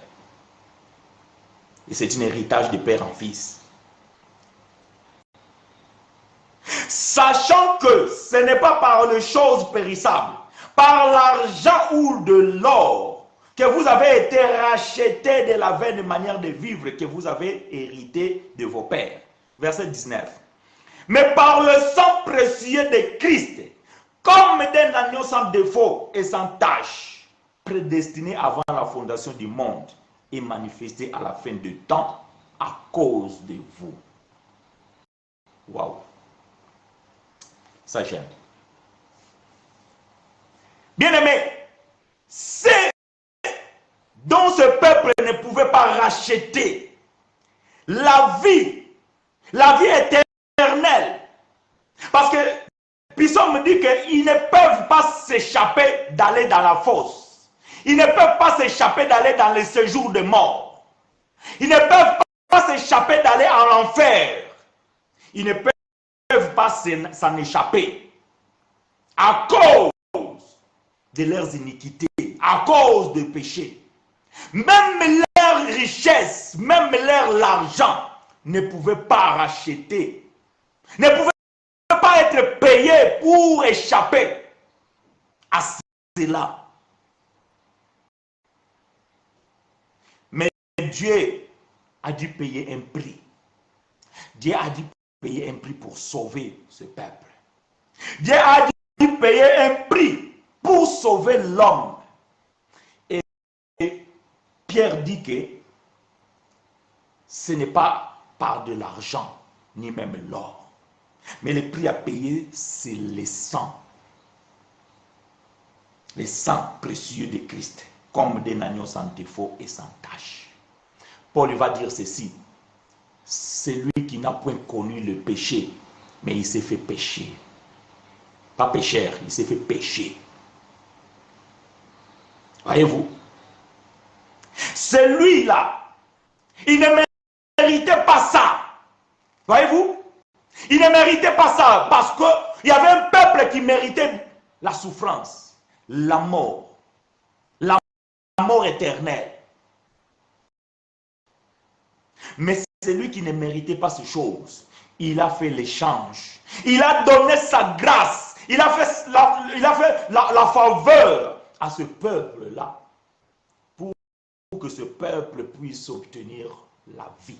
A: Et c'est un héritage de père en fils. Sachant que ce n'est pas par les choses périssables, par l'argent ou de l'or, que vous avez été racheté de la vaine manière de vivre que vous avez hérité de vos pères. Verset 19. Mais par le sang précieux de Christ, comme d'un agneau sans défaut et sans tache, prédestiné avant la fondation du monde et manifesté à la fin du temps à cause de vous. Waouh! Ça j'aime. Bien-aimé, c'est dont ce peuple ne pouvait pas racheter la vie éternelle. Parce que Psaume me dit qu'ils ne peuvent pas s'échapper d'aller dans la fosse. Ils ne peuvent pas s'échapper d'aller dans le séjour de mort. Ils ne peuvent pas s'échapper d'aller en enfer. Ils ne peuvent pas s'en échapper à cause de leurs iniquités, à cause du péché. Même leur richesse, même leur argent ne pouvait pas racheter, ne pouvait pas être payé pour échapper à cela. Mais Dieu a dû payer un prix. Dieu a dû payer un prix pour sauver ce peuple. Dieu a dû payer un prix pour sauver l'homme. Et Pierre dit que ce n'est pas par de l'argent, ni même l'or. Mais le prix à payer, c'est le sang. Le sang précieux de Christ, comme d'un agneau sans défaut et sans tache. Paul va dire ceci. C'est lui qui n'a point connu le péché, mais il s'est fait pécher. Pas pécheur, il s'est fait pécher. Voyez-vous? Celui-là, il ne méritait pas ça. Voyez-vous? Il ne méritait pas ça parce qu'il y avait un peuple qui méritait la souffrance, la mort éternelle. Mais celui qui ne méritait pas ces choses, il a fait l'échange. Il a donné sa grâce Il a fait la faveur à ce peuple-là pour que ce peuple puisse obtenir la vie.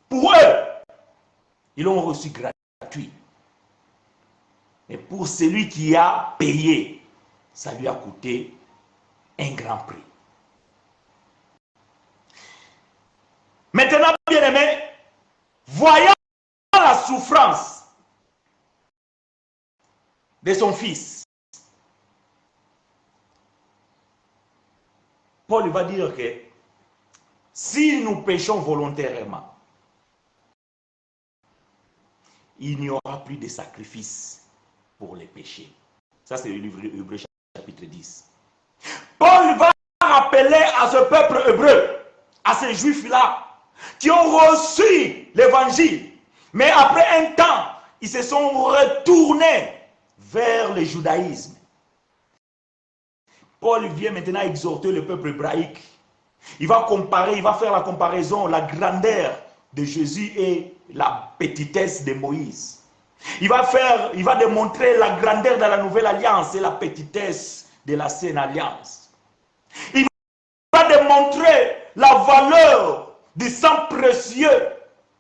A: Pour eux, ils l'ont reçu gratuit. Mais pour celui qui a payé, ça lui a coûté un grand prix. Maintenant, bien-aimés, voyant la souffrance de son fils, Paul va dire que si nous péchons volontairement, il n'y aura plus de sacrifice pour les péchés. Ça, c'est le livre de Hébreux, chapitre 10. Paul va rappeler à ce peuple hébreu, à ces juifs-là, qui ont reçu l'évangile, mais après un temps, ils se sont retournés vers le judaïsme. Paul vient maintenant exhorter le peuple hébraïque. Il va comparer, il va faire la comparaison, la grandeur de Jésus et la petitesse de Moïse. Il va démontrer la grandeur de la nouvelle alliance et la petitesse de l'ancienne alliance. Il va démontrer la valeur du sang précieux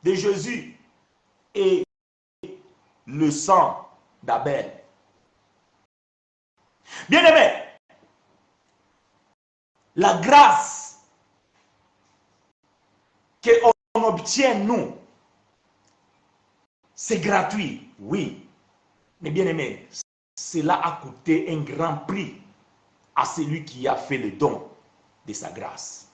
A: de Jésus et le sang d'Abel. Bien-aimés, la grâce qu'on obtient, nous, c'est gratuit, oui. Mais bien-aimés, cela a coûté un grand prix à celui qui a fait le don de sa grâce.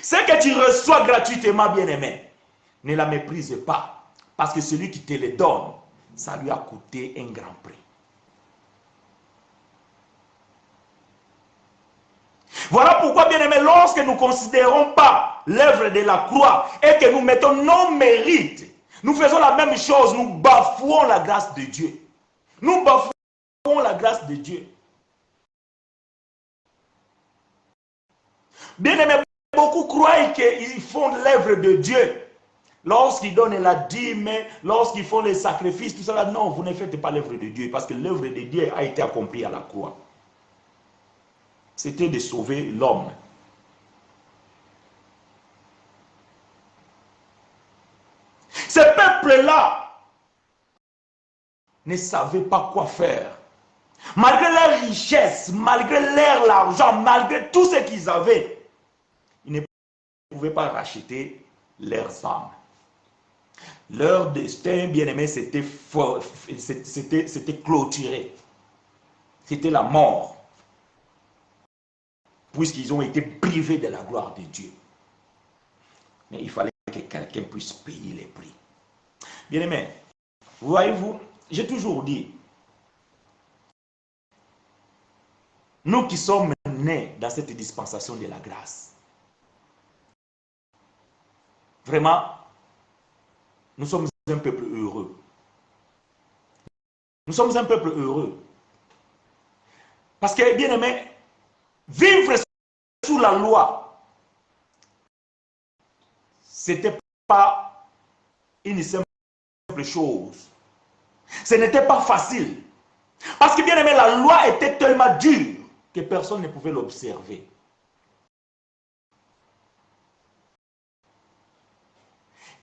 A: Ce que tu reçois gratuitement, bien-aimé, ne la méprise pas. Parce que celui qui te le donne, ça lui a coûté un grand prix. Voilà pourquoi, bien-aimé, lorsque nous ne considérons pas l'œuvre de la croix et que nous mettons nos mérites, nous faisons la même chose, nous bafouons la grâce de Dieu. Nous bafouons la grâce de Dieu. Bien-aimé, beaucoup croient qu'ils font l'œuvre de Dieu. Lorsqu'ils donnent la dîme, lorsqu'ils font les sacrifices, tout ça, non, vous ne faites pas l'œuvre de Dieu, parce que l'œuvre de Dieu a été accomplie à la croix. C'était de sauver l'homme. Ce peuple-là ne savait pas quoi faire. Malgré leur richesse, malgré leur argent, malgré tout ce qu'ils avaient, ils ne pouvaient pas racheter leurs âmes. Leur destin, bien-aimé, c'était clôturé. C'était la mort. Puisqu'ils ont été privés de la gloire de Dieu. Mais il fallait que quelqu'un puisse payer les prix. Bien-aimé, voyez-vous, j'ai toujours dit, nous qui sommes nés dans cette dispensation de la grâce, vraiment, nous sommes un peuple heureux. Nous sommes un peuple heureux. Parce que, bien aimé, vivre sous la loi, ce n'était pas une simple chose. Ce n'était pas facile. Parce que, bien aimé, la loi était tellement dure que personne ne pouvait l'observer.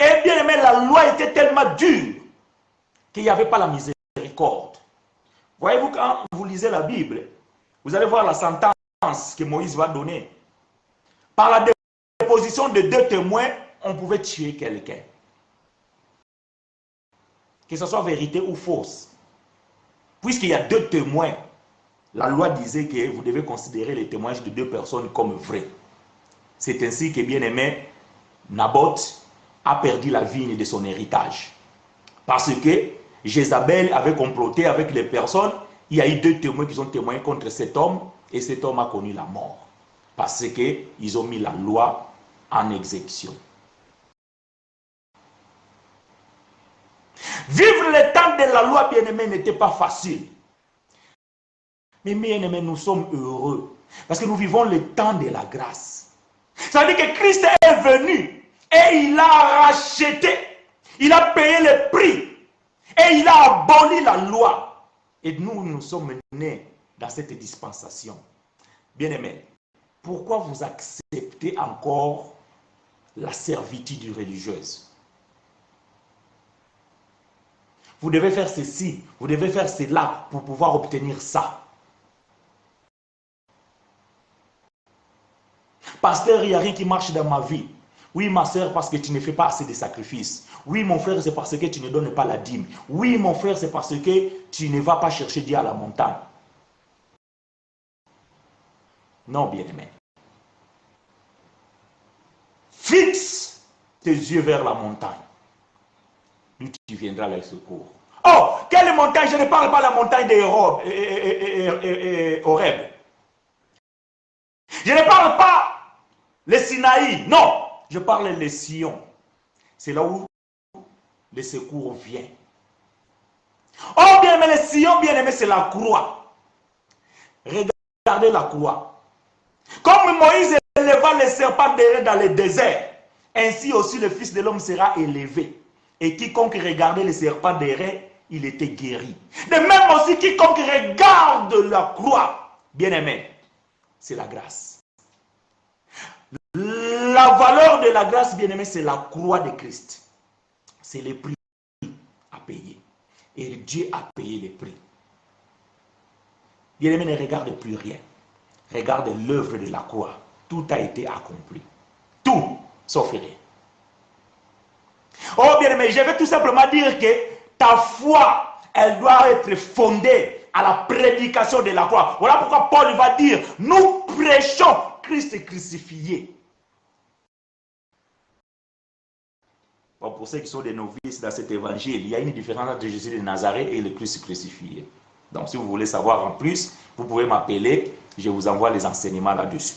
A: Et bien aimé, la loi était tellement dure qu'il n'y avait pas la miséricorde. Voyez-vous, quand vous lisez la Bible, vous allez voir la sentence que Moïse va donner. Par la déposition de 2 témoins, on pouvait tuer quelqu'un. Que ce soit vérité ou fausse. Puisqu'il y a 2 témoins, la loi disait que vous devez considérer les témoignages de 2 personnes comme vrais. C'est ainsi que, bien aimé, Naboth a perdu la vigne de son héritage. Parce que Jézabel avait comploté avec les personnes. Il y a eu 2 témoins qui ont témoigné contre cet homme et cet homme a connu la mort. Parce qu'ils ont mis la loi en exécution. Vivre le temps de la loi, bien-aimé, n'était pas facile. Mais bien-aimé, nous sommes heureux. Parce que nous vivons le temps de la grâce. Ça veut dire que Christ est venu et il a racheté, il a payé le prix et il a aboli la loi. Et nous sommes menés dans cette dispensation. Bien-aimés, pourquoi vous acceptez encore la servitude religieuse? Vous devez faire ceci, vous devez faire cela pour pouvoir obtenir ça. Pasteur, il n'y a rien qui marche dans ma vie. Oui, ma soeur, parce que tu ne fais pas assez de sacrifices. Oui, mon frère, c'est parce que tu ne donnes pas la dîme. Oui, mon frère, c'est parce que tu ne vas pas chercher Dieu à la montagne. Non, bien-aimé. Fixe tes yeux vers la montagne. D'où tu viendras avec secours. Oh, quelle montagne? Je ne parle pas de la montagne des Horeb. Je ne parle pas le Sinaï. Non, je parle de Sion. C'est là où le secours vient. Oh, bien aimé, le Sion, bien aimé, c'est la croix. Regardez la croix. Comme Moïse éleva les serpents dans le désert, ainsi aussi le Fils de l'homme sera élevé. Et quiconque regardait les serpents d'airain, il était guéri. De même aussi, quiconque regarde la croix, bien aimé, c'est la grâce. La valeur de la grâce, bien aimé, c'est la croix de Christ. C'est le prix à payer. Et Dieu a payé le prix. Bien aimé, ne regarde plus rien. Regarde l'œuvre de la croix. Tout a été accompli. Tout, sauf rien. Oh bien aimé, je vais tout simplement dire que ta foi, elle doit être fondée à la prédication de la croix. Voilà pourquoi Paul va dire, nous prêchons Christ crucifié. Bon, pour ceux qui sont des novices dans cet évangile, il y a une différence entre Jésus de Nazareth et le Christ crucifié. Donc si vous voulez savoir en plus, vous pouvez m'appeler, je vous envoie les enseignements là-dessus.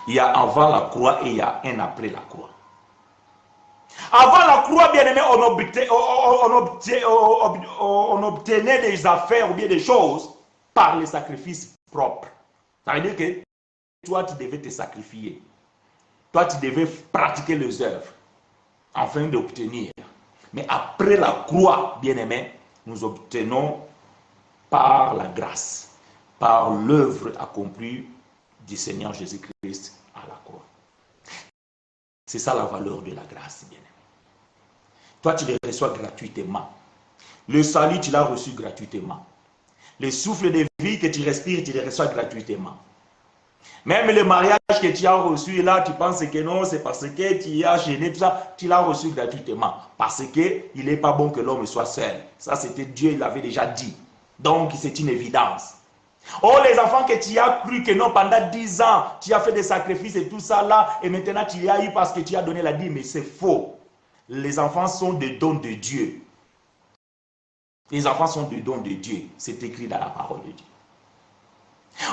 A: Il y a avant la croix et il y a un après la croix. Avant la croix, bien aimé, on obtenait des affaires ou bien des choses par les sacrifices propres. Ça veut dire que toi, tu devais te sacrifier. Toi, tu devais pratiquer les œuvres afin d'obtenir. Mais après la croix, bien aimé, nous obtenons par la grâce, par l'œuvre accomplie du Seigneur Jésus-Christ à la croix. C'est ça la valeur de la grâce, bien aimé. Toi, tu les reçois gratuitement. Le salut, tu l'as reçu gratuitement. Le souffle de vie que tu respires, tu les reçois gratuitement. Même le mariage que tu as reçu, là, tu penses que non, c'est parce que tu as gêné, tout ça, tu l'as reçu gratuitement. Parce qu'il n'est pas bon que l'homme soit seul. Ça, c'était Dieu, il l'avait déjà dit. Donc, c'est une évidence. Oh, les enfants que tu as cru que non, pendant 10 ans, tu as fait des sacrifices et tout ça là, et maintenant tu y as eu parce que tu as donné la dîme, mais c'est faux. Les enfants sont des dons de Dieu. Les enfants sont des dons de Dieu. C'est écrit dans la parole de Dieu.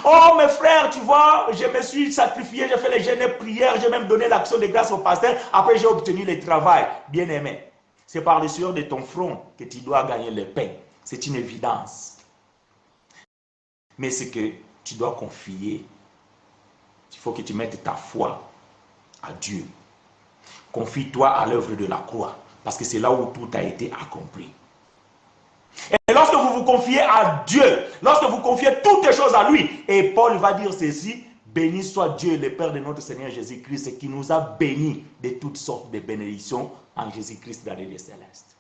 A: Oh, mes frères, tu vois, je me suis sacrifié, j'ai fait les jeûnes et prières, j'ai même donné l'action de grâce au pasteur, après j'ai obtenu le travail. Bien aimé, c'est par le sueur de ton front que tu dois gagner le pain. C'est une évidence. Mais c'est que tu dois confier. Il faut que tu mettes ta foi à Dieu. Confie-toi à l'œuvre de la croix, parce que c'est là où tout a été accompli. Et lorsque vous vous confiez à Dieu, lorsque vous confiez toutes les choses à lui, et Paul va dire ceci, béni soit Dieu, le Père de notre Seigneur Jésus-Christ, qui nous a bénis de toutes sortes de bénédictions en Jésus-Christ dans les lieux célestes.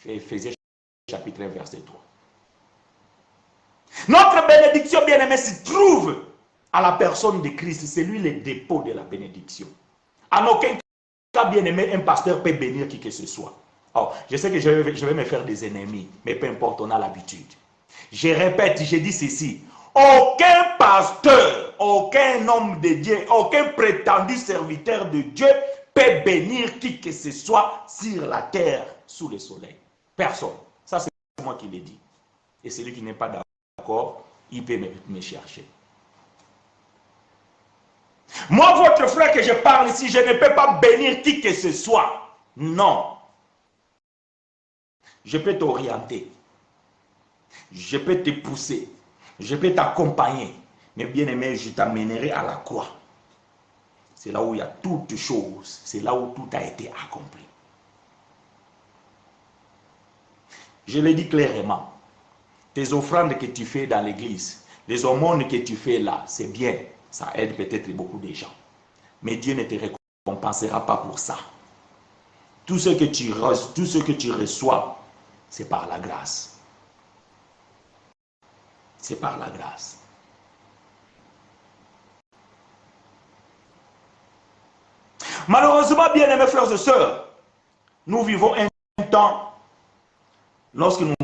A: Éphésiens chapitre 1, verset 3. Notre bénédiction, bien-aimée, se trouve à la personne de Christ. C'est lui le dépôt de la bénédiction. En aucun cas, bien-aimé, un pasteur peut bénir qui que ce soit. Oh, je sais que je vais me faire des ennemis, mais peu importe, on a l'habitude. Je répète, je dis ceci. Aucun pasteur, aucun homme de Dieu, aucun prétendu serviteur de Dieu peut bénir qui que ce soit sur la terre, sous le soleil. Personne. Ça, c'est moi qui l'ai dit. Et celui qui n'est pas d'accord, il peut me chercher. Moi, votre frère que je parle ici, je ne peux pas bénir qui que ce soit. Non. Je peux t'orienter. Je peux te pousser. Je peux t'accompagner. Mais bien aimé, je t'amènerai à la croix. C'est là où il y a toutes choses. C'est là où tout a été accompli. Je le dis clairement. Tes offrandes que tu fais dans l'église, les aumônes que tu fais là, c'est bien. Ça aide peut-être beaucoup de gens. Mais Dieu ne te récompensera pas pour ça. Tout ce que tu reçois, c'est par la grâce. C'est par la grâce. Malheureusement, bien aimés frères et sœurs, nous vivons un temps, lorsque nous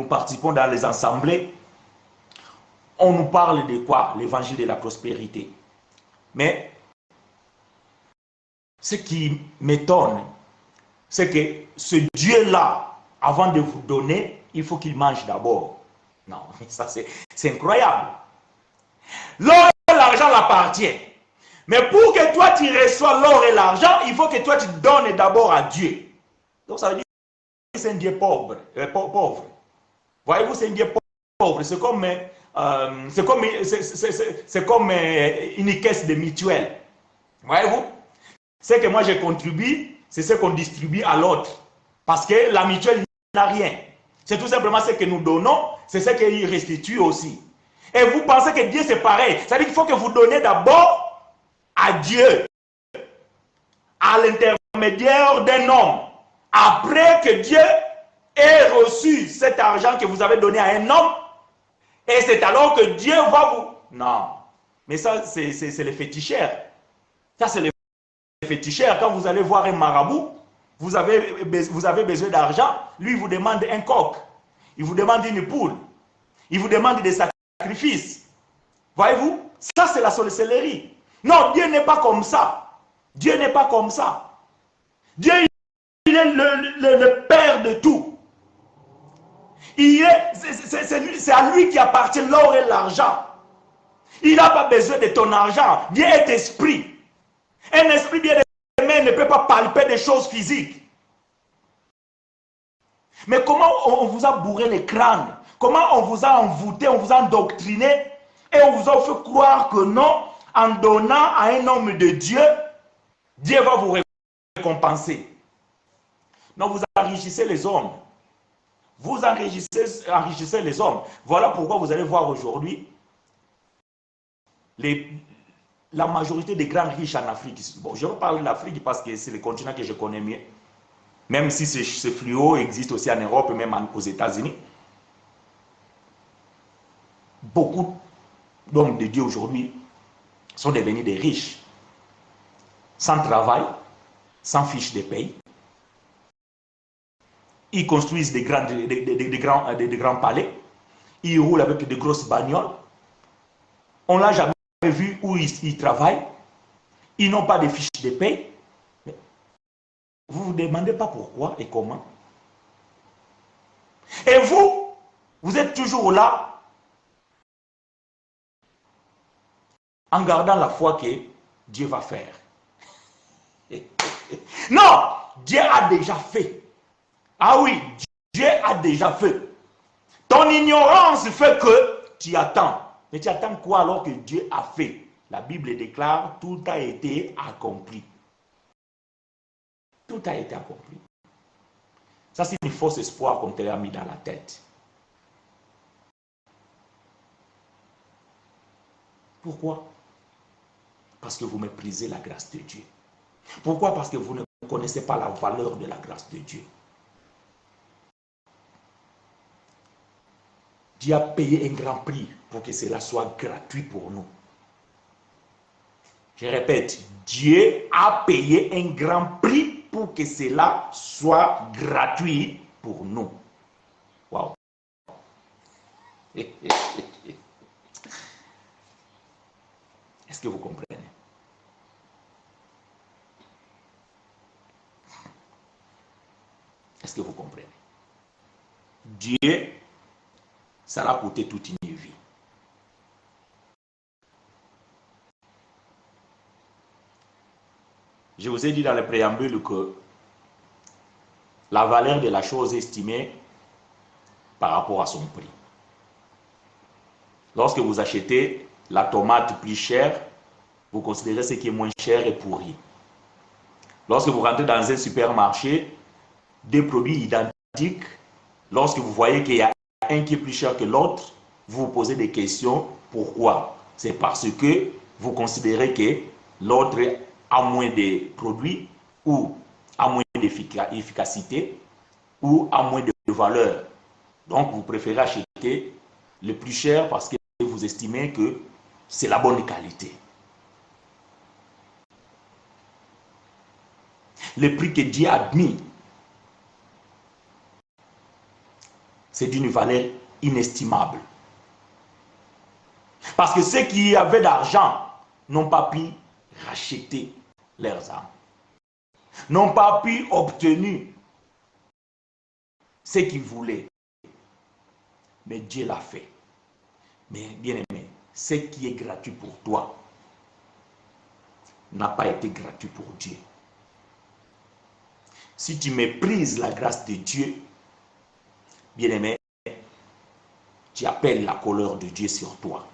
A: participons dans les assemblées, on nous parle de quoi? L'évangile de la prospérité. Mais ce qui m'étonne, c'est que ce Dieu-là, avant de vous donner, il faut qu'il mange d'abord. Non, ça c'est incroyable. L'or et l'argent l'appartient. Mais pour que toi tu reçois l'or et l'argent, il faut que toi tu donnes d'abord à Dieu. Donc ça veut dire que c'est un Dieu pauvre. Voyez-vous, c'est un Dieu pauvre. C'est comme une caisse de mutuelle. Voyez-vous? Ce que moi je contribue, c'est ce qu'on distribue à l'autre. Parce que la mutuelle n'a rien. C'est tout simplement ce que nous donnons, c'est ce qu'il restitue aussi. Et vous pensez que Dieu c'est pareil. C'est-à-dire qu'il faut que vous donnez d'abord à Dieu, à l'intermédiaire d'un homme. Après que Dieu ait reçu cet argent que vous avez donné à un homme, et c'est alors que Dieu va vous... Non, mais ça c'est les féticheurs. Ça c'est les féticheurs. Quand vous allez voir un marabout, vous avez besoin d'argent, lui il vous demande un coq, il vous demande une poule, il vous demande des sacrifices. Voyez-vous, ça c'est la sorcellerie. Non, Dieu n'est pas comme ça. Dieu n'est pas comme ça. Dieu, il est le Père de tout. C'est à lui qui appartient l'or et l'argent. Il n'a pas besoin de ton argent. Dieu est esprit. Un esprit bien aimé ne peut pas palper des choses physiques. Mais comment on vous a bourré les crânes? Comment on vous a envoûté, on vous a endoctriné et on vous a fait croire que non, en donnant à un homme de Dieu, Dieu va vous récompenser. Non, vous enrichissez les hommes. Vous enrichissez les hommes. Voilà pourquoi vous allez voir aujourd'hui la majorité des grands riches en Afrique. Bon, je vais parler de l'Afrique parce que c'est le continent que je connais mieux. Même si ce fléau existe aussi en Europe, même aux États-Unis. Beaucoup d'hommes de Dieu aujourd'hui sont devenus des riches. Sans travail, sans fiche de paye. Ils construisent des grands palais. Ils roulent avec de grosses bagnoles. On ne l'a jamais vu où ils travaillent. Ils n'ont pas de fiches de paye. Mais vous ne vous demandez pas pourquoi et comment. Et vous êtes toujours là en gardant la foi que Dieu va faire. Non, Dieu a déjà fait. Ah oui, Dieu a déjà fait. Ton ignorance fait que tu attends. Mais tu attends quoi alors que Dieu a fait? La Bible déclare, tout a été accompli. Tout a été accompli. Ça, c'est une fausse espoir qu'on t'a mis dans la tête. Pourquoi? Parce que vous méprisez la grâce de Dieu. Pourquoi? Parce que vous ne connaissez pas la valeur de la grâce de Dieu. Dieu a payé un grand prix pour que cela soit gratuit pour nous. Je répète, Dieu a payé un grand prix pour que cela soit gratuit pour nous. Wow. Est-ce que vous comprenez? Est-ce que vous comprenez? Dieu, ça l'a coûté toute une vie. Je vous ai dit dans le préambule que la valeur de la chose est estimée par rapport à son prix. Lorsque vous achetez la tomate plus chère, vous considérez ce qui est moins cher et pourri. Lorsque vous rentrez dans un supermarché, deux produits identiques, lorsque vous voyez qu'il y a un qui est plus cher que l'autre, vous vous posez des questions. Pourquoi? C'est parce que vous considérez que l'autre a moins de produits ou a moins d'efficacité ou a moins de valeur. Donc, vous préférez acheter le plus cher parce que vous estimez que c'est la bonne qualité. Le prix que Dieu a mis, c'est d'une valeur inestimable. Parce que ceux qui avaient d'argent n'ont pas pu racheter leurs âmes, n'ont pas pu obtenir ce qu'ils voulaient. Mais Dieu l'a fait. Mais bien aimé, ce qui est gratuit pour toi n'a pas été gratuit pour Dieu. Si tu méprises la grâce de Dieu, bien aimé, tu appelles la colère de Dieu sur toi.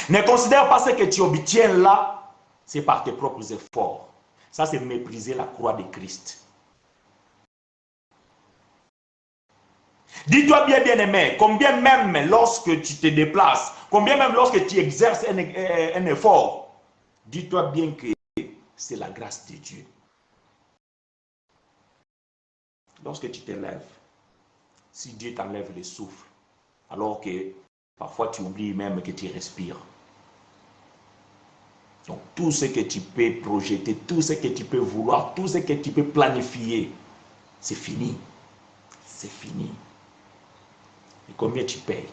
A: Ne considère pas ce que tu obtiens là, c'est par tes propres efforts. Ça, c'est mépriser la croix de Christ. Dis-toi bien, bien aimé, combien même lorsque tu te déplaces, combien même lorsque tu exerces un effort, dis-toi bien que c'est la grâce de Dieu. Lorsque tu te lèves, si Dieu t'enlève le souffle, alors que parfois tu oublies même que tu respires. Donc tout ce que tu peux projeter, tout ce que tu peux vouloir, tout ce que tu peux planifier, c'est fini. C'est fini. Et combien tu payes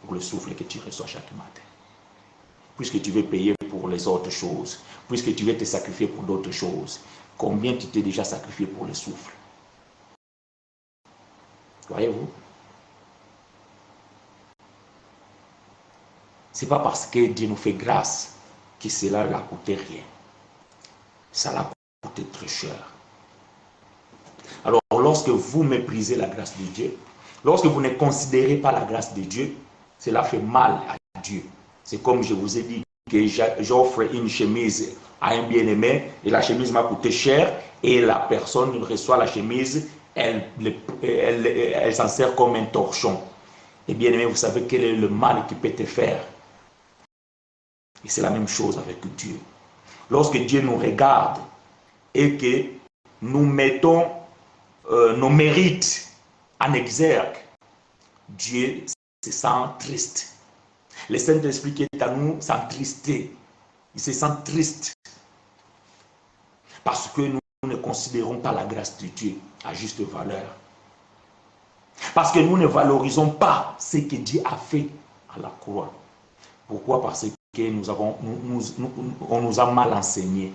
A: pour le souffle que tu reçois chaque matin? Puisque tu veux payer pour les autres choses, puisque tu veux te sacrifier pour d'autres choses, combien tu t'es déjà sacrifié pour le souffle? Voyez-vous? Ce n'est pas parce que Dieu nous fait grâce que cela n'a coûté rien. Ça l'a coûté très cher. Alors, lorsque vous méprisez la grâce de Dieu, lorsque vous ne considérez pas la grâce de Dieu, cela fait mal à Dieu. C'est comme je vous ai dit que j'offre une chemise à un bien-aimé et la chemise m'a coûté cher et la personne reçoit la chemise, elle s'en sert comme un torchon. Et bien-aimé, vous savez quel est le mal qu'il peut te faire. Et c'est la même chose avec Dieu. Lorsque Dieu nous regarde et que nous mettons nos mérites en exergue, Dieu se sent triste. Le Saint-Esprit qui est à nous s'entristé. Il se sent triste. Parce que nous ne considérons pas la grâce de Dieu à juste valeur. Parce que nous ne valorisons pas ce que Dieu a fait à la croix. Pourquoi? Parce que on nous a mal enseigné.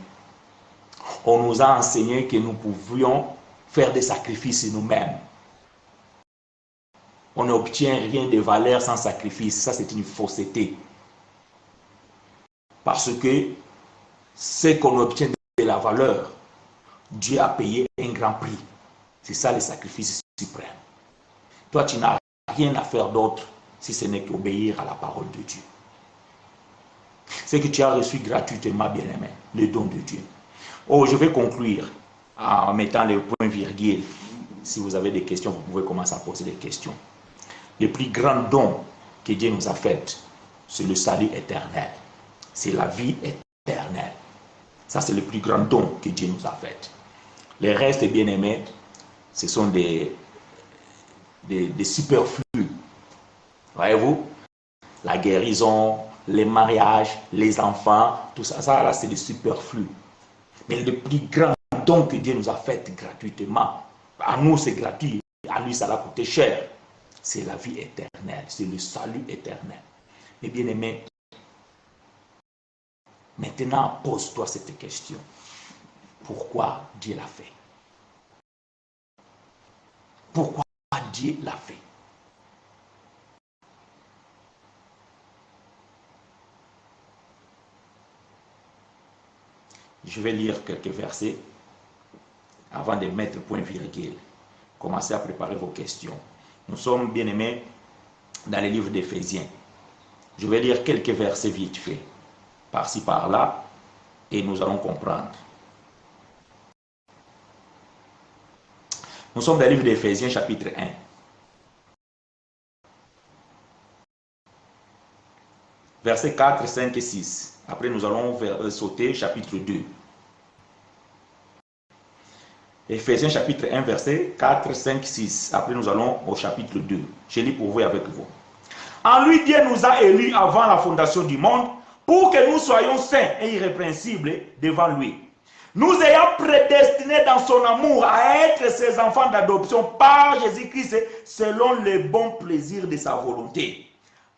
A: On nous a enseigné que nous pouvions faire des sacrifices nous-mêmes. On n'obtient rien de valeur sans sacrifice. Ça, c'est une fausseté. Parce que ce qu'on obtient de la valeur, Dieu a payé un grand prix. C'est ça le sacrifice suprême. Toi, tu n'as rien à faire d'autre si ce n'est qu'obéir à la parole de Dieu. C'est que tu as reçu gratuitement, bien-aimé, le don de Dieu. Oh, je vais conclure en mettant les points virgules. Si vous avez des questions, vous pouvez commencer à poser des questions. Le plus grand don que Dieu nous a fait, c'est le salut éternel. C'est la vie éternelle. Ça, c'est le plus grand don que Dieu nous a fait. Les restes, bien-aimés, ce sont des superflus. Voyez-vous? La guérison, les mariages, les enfants, tout ça, là, c'est des superflus. Mais le plus grand don que Dieu nous a fait gratuitement, à nous, c'est gratuit. À lui, ça l'a coûté cher. C'est la vie éternelle, c'est le salut éternel. Mais bien aimé, maintenant pose-toi cette question. Pourquoi Dieu l'a fait? Pourquoi Dieu l'a fait? Je vais lire quelques versets avant de mettre point virgule. Commencez à préparer vos questions. Nous sommes, bien aimés, dans les livres d'Éphésiens. Je vais lire quelques versets vite fait, par-ci par-là, et nous allons comprendre. Nous sommes dans le livre d'Éphésiens, chapitre 1. Versets 4, 5 et 6. Après, nous allons sauter chapitre 2. Éphésiens chapitre 1, verset 4, 5, 6. Après, nous allons au chapitre 2. Je lis pour vous et avec vous. En lui, Dieu nous a élus avant la fondation du monde pour que nous soyons saints et irrépréhensibles devant lui. Nous ayant prédestinés dans son amour à être ses enfants d'adoption par Jésus-Christ selon le bon plaisir de sa volonté,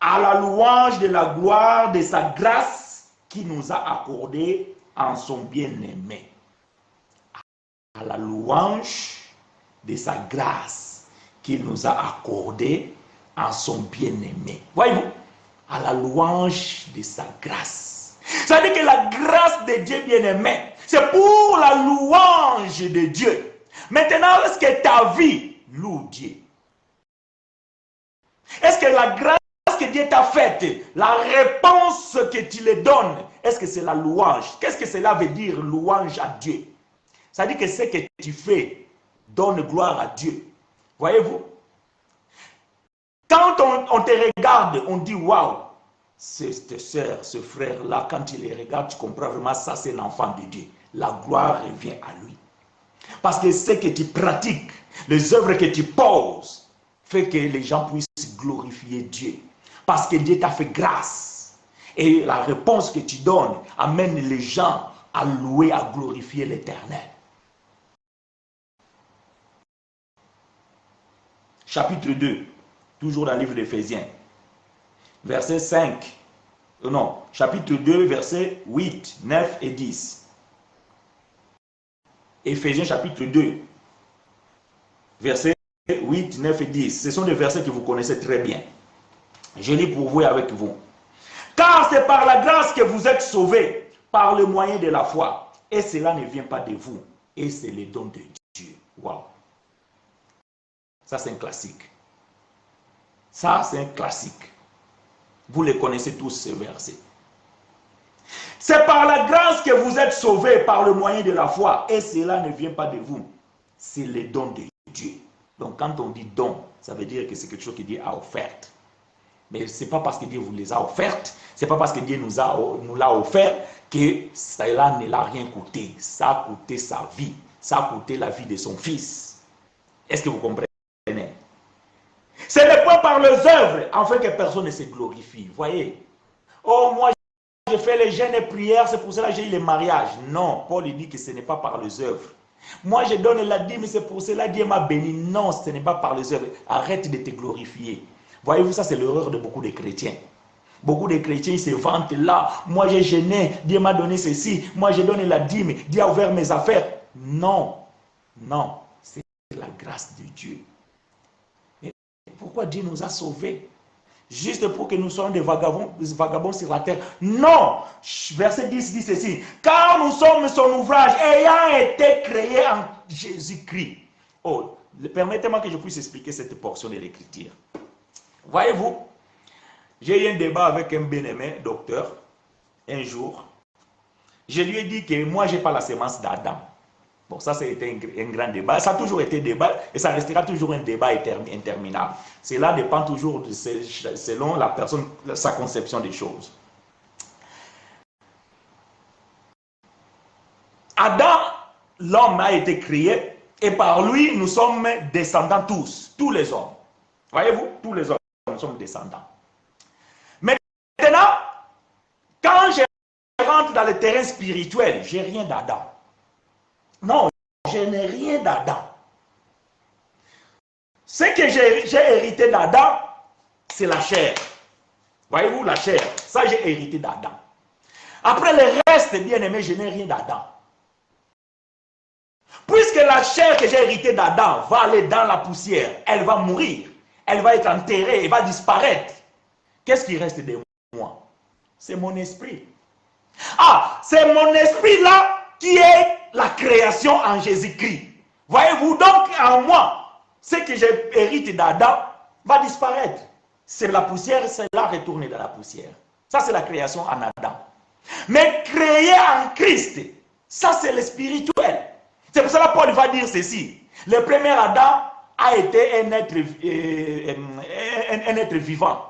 A: à la louange de la gloire de sa grâce qui nous a accordé en son bien-aimé. À la louange de sa grâce qu'il nous a accordé en son bien-aimé. Voyez-vous, à la louange de sa grâce. Ça veut dire que la grâce de Dieu bien-aimé, c'est pour la louange de Dieu. Maintenant, est-ce que ta vie loue Dieu? Est-ce que la grâce que Dieu t'a faite, la réponse que tu lui donnes, est-ce que c'est la louange? Qu'est-ce que cela veut dire, louange à Dieu? Ça veut dire que ce que tu fais donne gloire à Dieu. Voyez-vous? Quand on te regarde, on dit waouh, cette soeur, ce frère-là, quand tu les regardes, tu comprends vraiment ça, c'est l'enfant de Dieu. La gloire revient à lui. Parce que ce que tu pratiques, les œuvres que tu poses, fait que les gens puissent glorifier Dieu. Parce que Dieu t'a fait grâce. Et la réponse que tu donnes amène les gens à louer, à glorifier l'Éternel. Chapitre 2, toujours dans le livre d'Éphésiens, verset 5, non, chapitre 2, versets 8, 9 et 10. Éphésiens chapitre 2, versets 8, 9 et 10. Ce sont des versets que vous connaissez très bien. Je lis pour vous et avec vous. Car c'est par la grâce que vous êtes sauvés, par le moyen de la foi. Et cela ne vient pas de vous. Et c'est le don de Dieu. Waouh. Ça, c'est un classique. Ça, c'est un classique. Vous les connaissez tous, ces versets. C'est par la grâce que vous êtes sauvés par le moyen de la foi. Et cela ne vient pas de vous. C'est le don de Dieu. Donc, quand on dit don, ça veut dire que c'est quelque chose que Dieu a offert. Mais ce n'est pas parce que Dieu vous les a offertes, ce n'est pas parce que Dieu nous l'a offert que cela ne l'a rien coûté. Ça a coûté sa vie. Ça a coûté la vie de son fils. Est-ce que vous comprenez? Ce n'est pas par les œuvres, afin que personne ne se glorifie. Voyez? Oh, moi, je fais les jeûnes et prières, c'est pour cela que j'ai eu le mariage. Non, Paul dit que ce n'est pas par les œuvres. Moi, je donne la dîme, c'est pour cela que Dieu m'a béni. Non, ce n'est pas par les œuvres. Arrête de te glorifier. Voyez-vous, ça, c'est l'erreur de beaucoup de chrétiens. Beaucoup de chrétiens, ils se vantent là. Moi, j'ai jeûné, Dieu m'a donné ceci. Moi, j'ai donné la dîme, Dieu a ouvert mes affaires. Non, non, c'est la grâce de Dieu. Pourquoi Dieu nous a sauvés? Juste pour que nous soyons des vagabonds sur la terre. Non! Verset 10 dit ceci. Car nous sommes son ouvrage ayant été créé en Jésus-Christ. Oh, permettez-moi que je puisse expliquer cette portion de l'écriture. Voyez-vous, j'ai eu un débat avec un bien-aimé docteur un jour. Je lui ai dit que moi, je n'ai pas la sémence d'Adam. Bon, ça, c'était un grand débat. Ça a toujours été débat et ça restera toujours un débat interminable. Cela dépend toujours selon la personne, sa conception des choses. Adam, l'homme a été créé et par lui, nous sommes descendants tous les hommes. Voyez-vous, tous les hommes, nous sommes descendants. Maintenant, quand je rentre dans le terrain spirituel, je n'ai rien d'Adam. Non, je n'ai rien d'Adam. Ce que j'ai hérité d'Adam, c'est la chair. Voyez-vous, la chair. Ça, j'ai hérité d'Adam. Après le reste, bien aimé, je n'ai rien d'Adam. Puisque la chair que j'ai héritée d'Adam va aller dans la poussière, elle va mourir, elle va être enterrée, elle va disparaître. Qu'est-ce qui reste de moi? C'est mon esprit. Ah, c'est mon esprit là qui est la création en Jésus-Christ. Voyez-vous, donc en moi, ce que j'ai hérité d'Adam va disparaître. c'est la poussière, c'est là retourner dans la poussière. Ça, c'est la création en Adam. Mais créer en Christ, ça, c'est le spirituel. C'est pour cela que Paul va dire ceci. Le premier Adam a été un être vivant.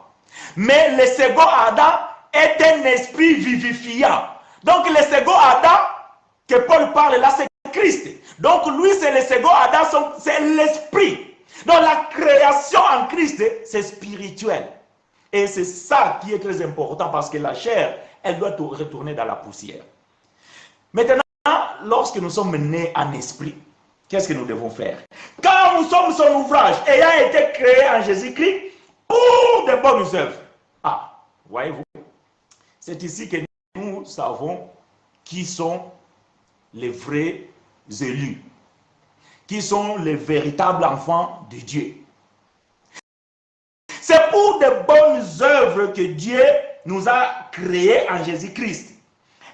A: Mais le second Adam est un esprit vivifiant. Donc, le second Adam que Paul parle là, c'est Christ. Donc, lui, c'est le second Adam, c'est l'esprit. Donc, la création en Christ, c'est spirituel. Et c'est ça qui est très important parce que la chair, elle doit retourner dans la poussière. Maintenant, lorsque nous sommes nés en esprit, qu'est-ce que nous devons faire? Quand nous sommes son ouvrage ayant été créé en Jésus-Christ pour de bonnes œuvres. Ah, voyez-vous, c'est ici que nous savons qui sont les vrais élus, qui sont les véritables enfants de Dieu. C'est pour de bonnes œuvres que Dieu nous a créés en Jésus-Christ.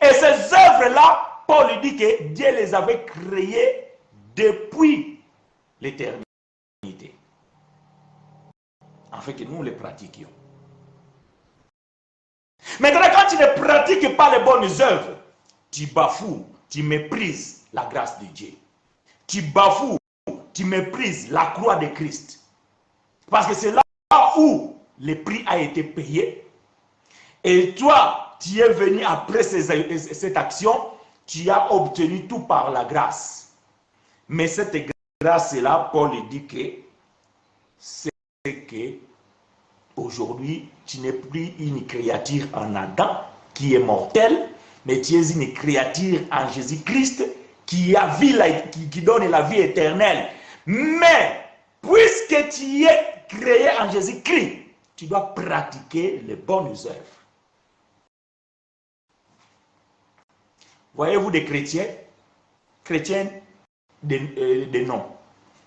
A: Et ces œuvres-là, Paul dit que Dieu les avait créées depuis l'éternité, afin que nous les pratiquions. Maintenant, quand tu ne pratiques pas les bonnes œuvres, tu bafoues, tu méprises la grâce de Dieu. Tu bafoues, tu méprises la croix de Christ. Parce que c'est là où le prix a été payé. Et toi, tu es venu après cette action, tu as obtenu tout par la grâce. Mais cette grâce-là, Paul dit que c'est que aujourd'hui, tu n'es plus une créature en Adam qui est mortelle, mais tu es une créature en Jésus-Christ qui donne la vie éternelle. Mais puisque tu es créé en Jésus-Christ, tu dois pratiquer les bonnes œuvres. Voyez-vous des chrétiens de nom.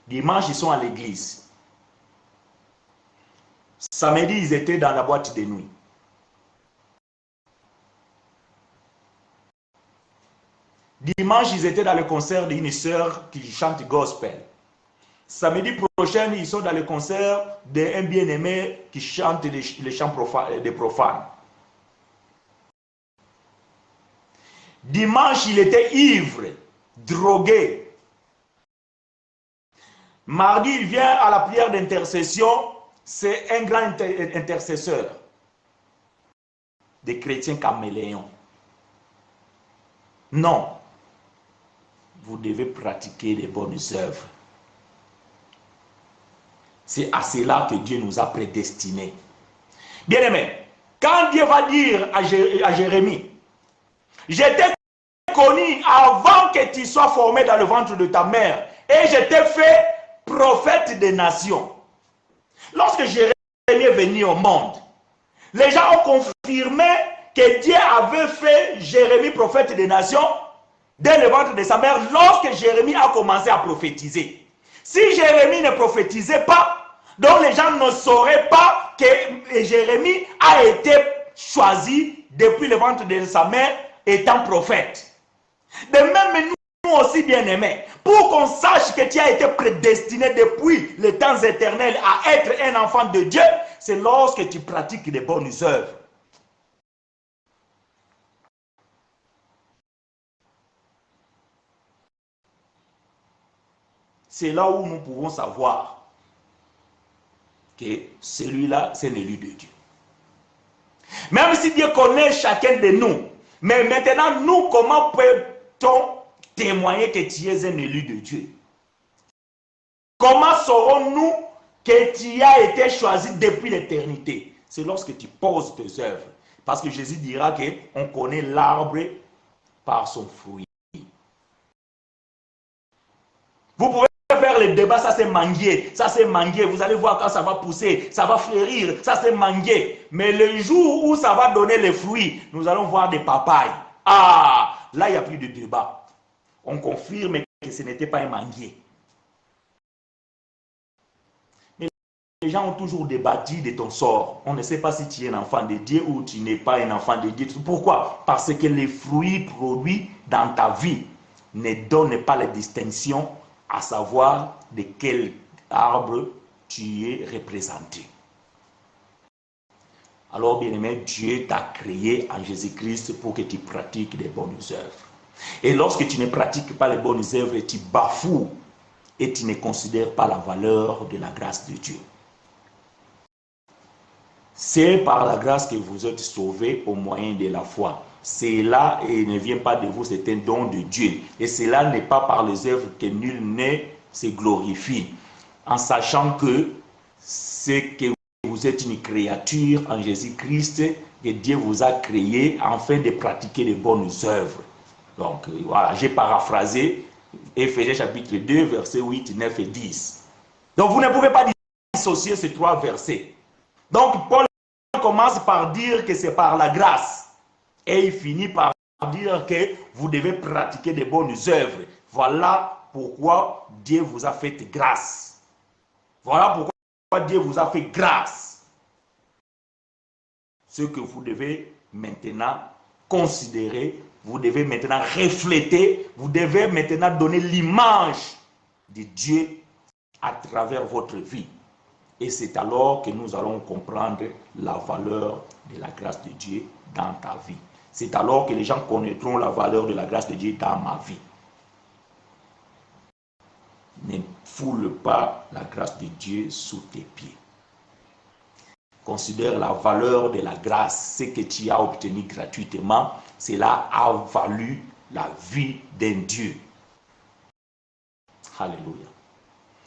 A: Dimanche, ils sont à l'église. Samedi, ils étaient dans la boîte de nuit. Dimanche, ils étaient dans le concert d'une sœur qui chante gospel. Samedi prochain, ils sont dans le concert d'un bien-aimé qui chante les chants des profanes. Dimanche, il était ivre, drogué. Mardi, il vient à la prière d'intercession. C'est un grand intercesseur des chrétiens caméléons. Non. Vous devez pratiquer les bonnes œuvres. C'est à cela que Dieu nous a prédestinés. Bien aimé, quand Dieu va dire à Jérémie, je t'ai connu avant que tu sois formé dans le ventre de ta mère et je t'ai fait prophète des nations. Lorsque Jérémie est venu au monde, les gens ont confirmé que Dieu avait fait Jérémie prophète des nations dès le ventre de sa mère lorsque Jérémie a commencé à prophétiser. Si Jérémie ne prophétisait pas, donc les gens ne sauraient pas que Jérémie a été choisi depuis le ventre de sa mère étant prophète. De même, nous aussi bien-aimés, pour qu'on sache que tu as été prédestiné depuis les temps éternels à être un enfant de Dieu, c'est lorsque tu pratiques les bonnes œuvres. C'est là où nous pouvons savoir que celui-là, c'est l'élu de Dieu. Même si Dieu connaît chacun de nous, mais maintenant, nous, comment peut-on témoigner que tu es un élu de Dieu? Comment saurons-nous que tu as été choisi depuis l'éternité? C'est lorsque tu poses tes œuvres. Parce que Jésus dira qu'on connaît l'arbre par son fruit. Vous pouvez faire le débat, ça c'est manguier, ça c'est manguier. Vous allez voir quand ça va pousser, ça va fleurir, ça c'est manguier. Mais le jour où ça va donner les fruits, nous allons voir des papayes. Ah, là il n'y a plus de débat. On confirme que ce n'était pas un manguier. Mais les gens ont toujours débattu de ton sort. On ne sait pas si tu es un enfant de Dieu ou tu n'es pas un enfant de Dieu. Pourquoi? Parce que les fruits produits dans ta vie ne donnent pas la distinction à savoir de quel arbre tu es représenté. Alors, bien-aimé, Dieu t'a créé en Jésus-Christ pour que tu pratiques les bonnes œuvres. Et lorsque tu ne pratiques pas les bonnes œuvres, tu bafoues et tu ne considères pas la valeur de la grâce de Dieu. C'est par la grâce que vous êtes sauvés au moyen de la foi. Cela ne vient pas de vous, c'est un don de Dieu. Et cela n'est pas par les œuvres que nul ne se glorifie. En sachant que c'est que vous êtes une créature en Jésus-Christ, que Dieu vous a créé afin de pratiquer les bonnes œuvres. Donc voilà, j'ai paraphrasé Éphésiens chapitre 2, versets 8, 9 et 10. Donc vous ne pouvez pas dissocier ces trois versets. Donc Paul commence par dire que c'est par la grâce. Et il finit par dire que vous devez pratiquer de bonnes œuvres. Voilà pourquoi Dieu vous a fait grâce. Voilà pourquoi Dieu vous a fait grâce. Ce que vous devez maintenant considérer, vous devez maintenant refléter, vous devez maintenant donner l'image de Dieu à travers votre vie. Et c'est alors que nous allons comprendre la valeur de la grâce de Dieu dans ta vie. C'est alors que les gens connaîtront la valeur de la grâce de Dieu dans ma vie. Ne foule pas la grâce de Dieu sous tes pieds. Considère la valeur de la grâce, ce que tu as obtenu gratuitement, cela a valu la vie d'un Dieu. Alléluia.